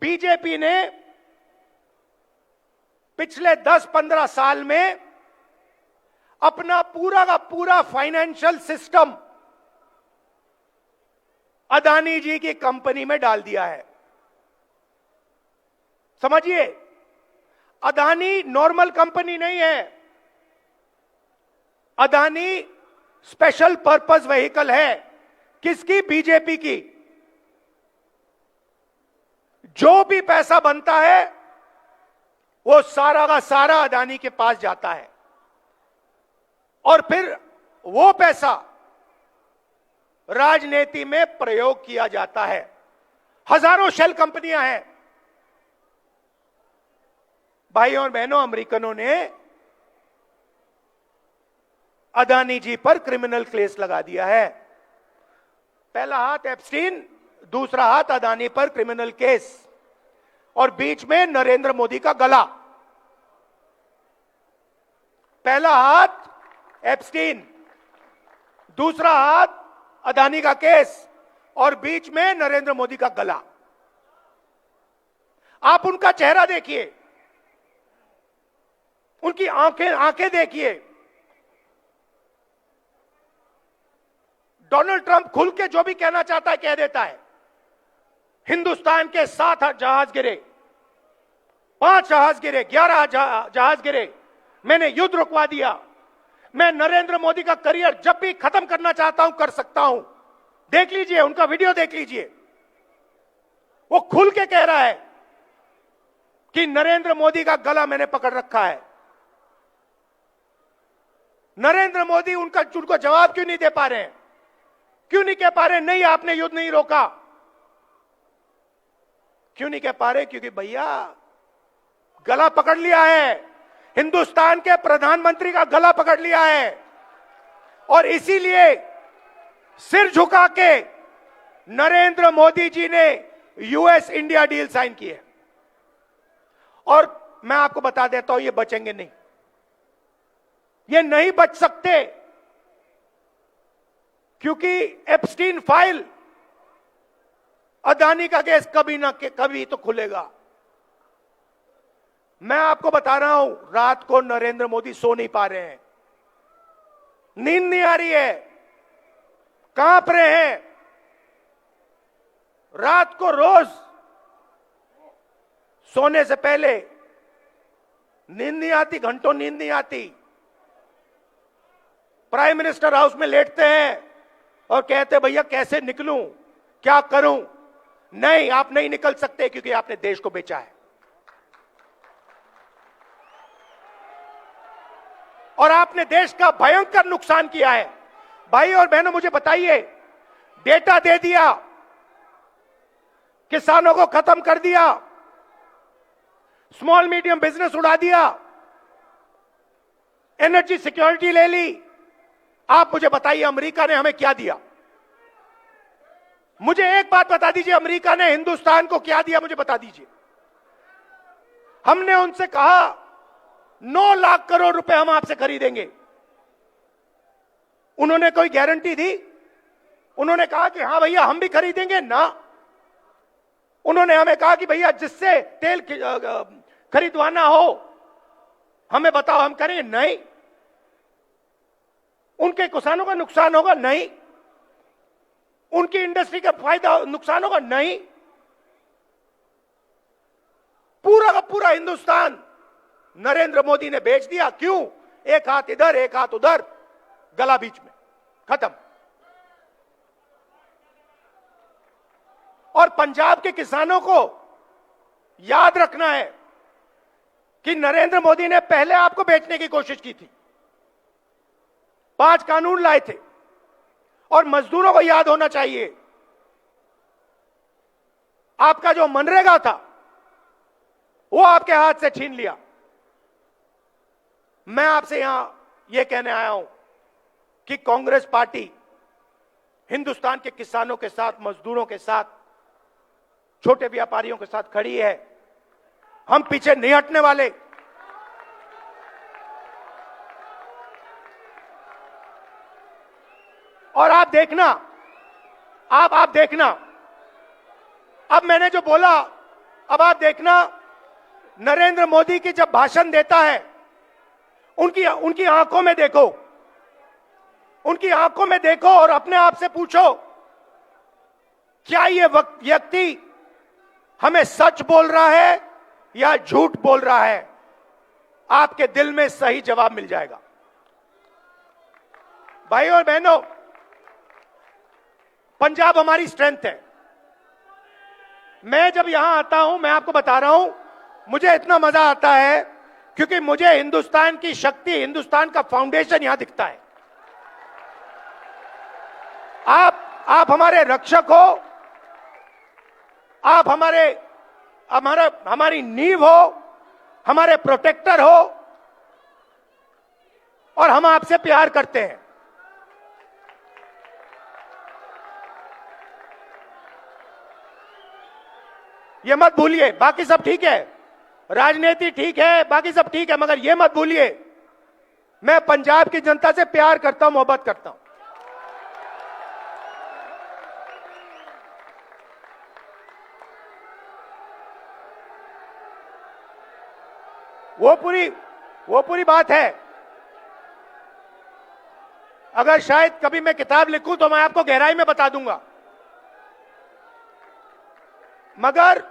बीजेपी ने पिछले 10-15 साल में अपना पूरा का पूरा फाइनेंशियल सिस्टम अदानी जी की कंपनी में डाल दिया है। समझिए, अदानी नॉर्मल कंपनी नहीं है, अदानी स्पेशल पर्पस व्हीकल है। किसकी? बीजेपी की। जो भी पैसा बनता है वो सारा का सारा अदानी के पास जाता है और फिर वो पैसा राजनीति में प्रयोग किया जाता है। हजारों शेल कंपनियां हैं। भाइयों और बहनों, अमेरिकनों ने अदानी जी पर क्रिमिनल केस लगा दिया है। पहला हाथ एप्स्टीन, दूसरा हाथ अदानी पर क्रिमिनल केस, और बीच में नरेंद्र मोदी का गला। पहला हाथ एप्स्टीन, दूसरा हाथ अदानी का केस, और बीच में नरेंद्र मोदी का गला। आप उनका चेहरा देखिए, उनकी आंखें देखिए। डोनाल्ड ट्रंप खुल के जो भी कहना चाहता है कह देता है। हिंदुस्तान के 7 जहाज गिरे, 5 जहाज गिरे, 11 जहाज गिरे, मैंने युद्ध रुकवा दिया, मैं नरेंद्र मोदी का करियर जब भी खत्म करना चाहता हूं कर सकता हूं। देख लीजिए, उनका वीडियो देख लीजिए। वो खुल के कह रहा है कि नरेंद्र मोदी का गला मैंने पकड़ रखा है। नरेंद्र मोदी उनको जवाब क्यों नहीं दे पा रहे हैं? क्यों नहीं कह पा रहे नहीं आपने युद्ध नहीं रोका? क्यों नहीं कह पा रहे? क्योंकि भैया गला पकड़ लिया है, हिंदुस्तान के प्रधानमंत्री का गला पकड़ लिया है, और इसीलिए सिर झुका के नरेंद्र मोदी जी ने यूएस इंडिया डील साइन की है। और मैं आपको बता देता हूं, ये बचेंगे नहीं, ये नहीं बच सकते, क्योंकि एप्स्टीन फाइल, अदानी का केस कभी ना कभी तो खुलेगा। मैं आपको बता रहा हूं, रात को नरेंद्र मोदी सो नहीं पा रहे हैं, नींद नहीं आ रही है, कांप रहे हैं। रात को रोज सोने से पहले नींद नहीं आती, घंटों नींद नहीं आती। प्राइम मिनिस्टर हाउस में लेटते हैं और कहते भैया कैसे निकलूं, क्या करूं? नहीं, आप नहीं निकल सकते, क्योंकि आपने देश को बेचा है। और आपने देश का भयंकर नुकसान किया है। भाई और बहनों, मुझे बताइए, डेटा दे दिया, किसानों को खत्म कर दिया, स्मॉल मीडियम बिजनेस उड़ा दिया, एनर्जी सिक्योरिटी ले ली। आप मुझे बताइए, अमेरिका ने हमें क्या दिया? मुझे एक बात बता दीजिए, अमेरिका ने हिंदुस्तान को क्या दिया? मुझे बता दीजिए। हमने उनसे कहा 9 लाख करोड़ रुपए हम आपसे खरीदेंगे। उन्होंने कोई गारंटी दी? उन्होंने कहा कि हां भैया हम भी खरीदेंगे ना। उन्होंने हमें कहा कि भैया जिससे तेल खरीदवाना हो हमें बताओ, हम करेंगे? नहीं। उनके किसानों का नुकसान होगा? नहीं। उनकी इंडस्ट्री का फायदा नुकसान होगा? नहीं। पूरा का पूरा हिंदुस्तान नरेंद्र मोदी ने बेच दिया। क्यों? एक हाथ इधर, एक हाथ उधर, गला बीच में, खत्म। और पंजाब के किसानों को याद रखना है कि नरेंद्र मोदी ने पहले आपको बेचने की कोशिश की थी, 5 कानून लाए थे। और मजदूरों को याद होना चाहिए, आपका जो मनरेगा था वो आपके हाथ से छीन लिया। मैं आपसे यहां यह कहने आया हूं कि कांग्रेस पार्टी हिंदुस्तान के किसानों के साथ, मजदूरों के साथ, छोटे व्यापारियों के साथ खड़ी है। हम पीछे नहीं हटने वाले। और आप देखना, आप देखना, अब मैंने जो बोला, अब आप देखना, नरेंद्र मोदी की जब भाषण देता है, उनकी आंखों में देखो, उनकी आंखों में देखो और अपने आप से पूछो, क्या ये व्यक्ति हमें सच बोल रहा है या झूठ बोल रहा है? आपके दिल में सही जवाब मिल जाएगा। भाइयों और बहनों, पंजाब हमारी स्ट्रेंथ है। मैं जब यहां आता हूं, मैं आपको बता रहा हूं, मुझे इतना मजा आता है क्योंकि मुझे हिंदुस्तान की शक्ति, हिंदुस्तान का फाउंडेशन यहां दिखता है। आप हमारे रक्षक हो, आप हमारी नींव हो, हमारे प्रोटेक्टर हो, और हम आपसे प्यार करते हैं। ये मत भूलिए। बाकी सब ठीक है, राजनीति ठीक है, बाकी सब ठीक है, मगर ये मत भूलिए मैं पंजाब की जनता से प्यार करता हूं, मोहब्बत करता हूं। वो पूरी बात है। अगर शायद कभी मैं किताब लिखूं तो मैं आपको गहराई में बता दूंगा, मगर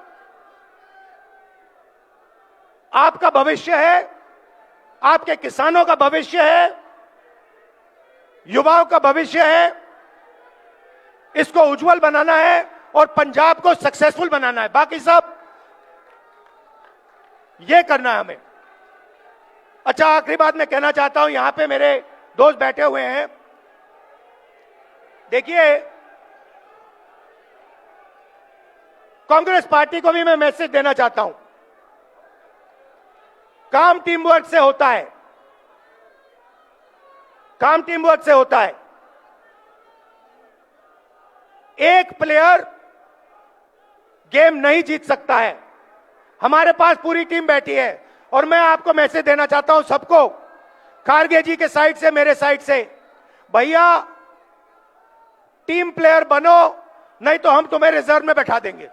आपका भविष्य है, आपके किसानों का भविष्य है, युवाओं का भविष्य है, इसको उज्जवल बनाना है और पंजाब को सक्सेसफुल बनाना है। बाकी सब ये करना है हमें। अच्छा, आखिरी बात मैं कहना चाहता हूं, यहां पे मेरे दोस्त बैठे हुए हैं। देखिए, कांग्रेस पार्टी को भी मैं मैसेज देना चाहता हूं, काम टीम वर्क से होता है, काम टीम वर्क से होता है। एक प्लेयर गेम नहीं जीत सकता है। हमारे पास पूरी टीम बैठी है और मैं आपको मैसेज देना चाहता हूं सबको, खारगे जी के साइड से, मेरे साइड से, भैया टीम प्लेयर बनो, नहीं तो हम तुम्हें रिजर्व में बैठा देंगे।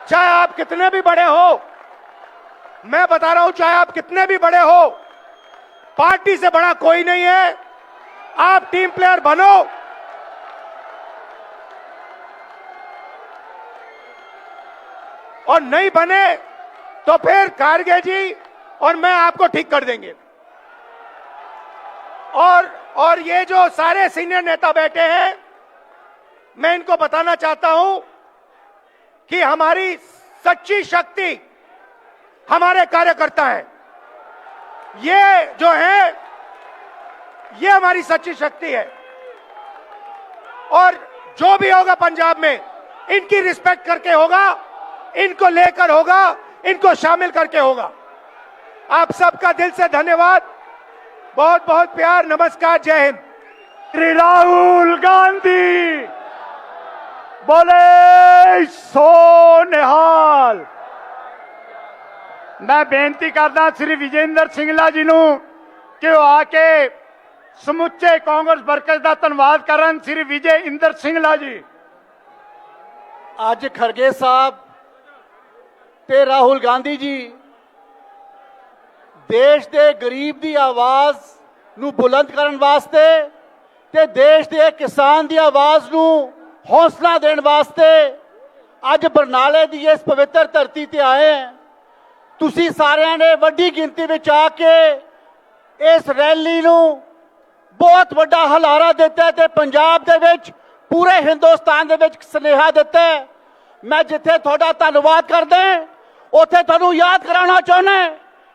चाहे आप कितने भी बड़े हो, मैं बता रहा हूं, चाहे आप कितने भी बड़े हो, पार्टी से बड़ा कोई नहीं है। आप टीम प्लेयर बनो, और नहीं बने तो फिर खारगे जी और मैं आपको ठीक कर देंगे। और ये जो सारे सीनियर नेता बैठे हैं, मैं इनको बताना चाहता हूं कि हमारी सच्ची शक्ति हमारे कार्यकर्ता हैं। ये जो है, ये हमारी सच्ची शक्ति है, और जो भी होगा पंजाब में इनकी रिस्पेक्ट करके होगा, इनको लेकर होगा, इनको शामिल करके होगा। आप सबका दिल से धन्यवाद, बहुत बहुत प्यार, नमस्कार, जय हिंद। श्री राहुल गांधी बोले सो निहाल। मैं बेनती करदा श्री विजेंद्र सिंगला जी नूं कि वो आके समुचे कांग्रेस वर्कर्स का धन्यवाद करन। श्री विजय इंदर सिंगला जी। ਅੱਜ ਖਰਗੇ ਸਾਹਿਬ ਤੇ ਰਾਹੁਲ ਗਾਂਧੀ ਜੀ ਦੇਸ਼ ਦੇ ਗਰੀਬ ਦੀ ਆਵਾਜ਼ ਨੂੰ ਬੁਲੰਦ ਕਰਨ ਵਾਸਤੇ ਤੇ ਦੇਸ਼ ਦੇ ਕਿਸਾਨ ਦੀ ਆਵਾਜ਼ ਨੂੰ ਹੌਸਲਾ ਦੇਣ ਵਾਸਤੇ ਅੱਜ ਬਰਨਾਲੇ ਦੀ ਇਸ ਪਵਿੱਤਰ ਧਰਤੀ ਤੇ ਆਏ ਹਨ। ਤੁਸੀਂ ਸਾਰਿਆਂ ਨੇ ਵੱਡੀ ਗਿਣਤੀ ਵਿੱਚ ਆ ਕੇ ਇਸ ਰੈਲੀ ਨੂੰ ਬਹੁਤ ਵੱਡਾ ਹਲਾਰਾ ਦਿੱਤਾ ਤੇ ਪੰਜਾਬ ਦੇ ਵਿੱਚ ਪੂਰੇ ਹਿੰਦੁਸਤਾਨ ਦੇ ਵਿੱਚ ਸੁਨੇਹਾ ਦਿੱਤਾ। ਮੈਂ ਜਿੱਥੇ ਤੁਹਾਡਾ ਧੰਨਵਾਦ ਕਰਦਾ ਉੱਥੇ ਤੁਹਾਨੂੰ ਯਾਦ ਕਰਾਉਣਾ ਚਾਹੁੰਦਾ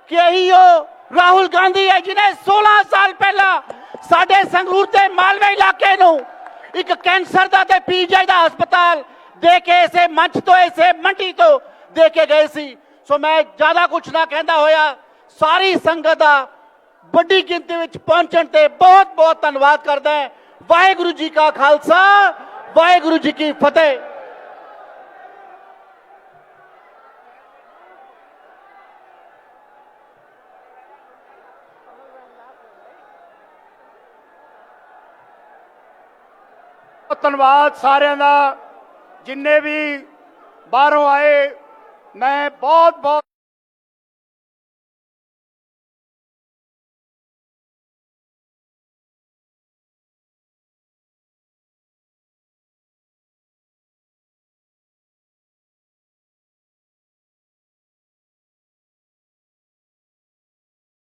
ਕਿ ਇਹੀ ਉਹ ਰਾਹੁਲ ਗਾਂਧੀ ਹੈ ਜਿਹਨੇ 16 ਸਾਲ ਪਹਿਲਾਂ ਸਾਡੇ ਸੰਗਰੂਰ ਤੇ ਮਾਲਵੇ ਇਲਾਕੇ ਨੂੰ ਇੱਕ ਕੈਂਸਰ ਦਾ ਤੇ ਪੀਜੀਆਈ ਦਾ ਹਸਪਤਾਲ ਦੇ ਕੇ ਇਸੇ ਮੰਚ ਤੋਂ, ਇਸੇ ਮੰਡੀ ਤੋਂ ਦੇ ਕੇ ਗਏ ਸੀ। ਸੋ ਮੈਂ ਜ਼ਿਆਦਾ ਕੁਝ ਨਾ ਕਹਿੰਦਾ ਹੋਇਆ ਸਾਰੀ ਸੰਗਤ ਦਾ ਵੱਡੀ ਗਿਣਤੀ ਵਿੱਚ ਪਹੁੰਚਣ ਤੇ ਬਹੁਤ ਬਹੁਤ ਧੰਨਵਾਦ ਕਰਦਾ ਹਾਂ। ਵਾਹਿਗੁਰੂ ਜੀ ਕਾ ਖਾਲਸਾ, ਵਾਹਿਗੁਰੂ ਜੀ ਕੀ ਫਤਿਹ। ਧੰਨਵਾਦ ਸਾਰਿਆਂ ਦਾ, ਜਿੰਨੇ ਵੀ ਬਾਹਰੋਂ ਆਏ, ਮੈਂ ਬਹੁਤ ਬਹੁਤ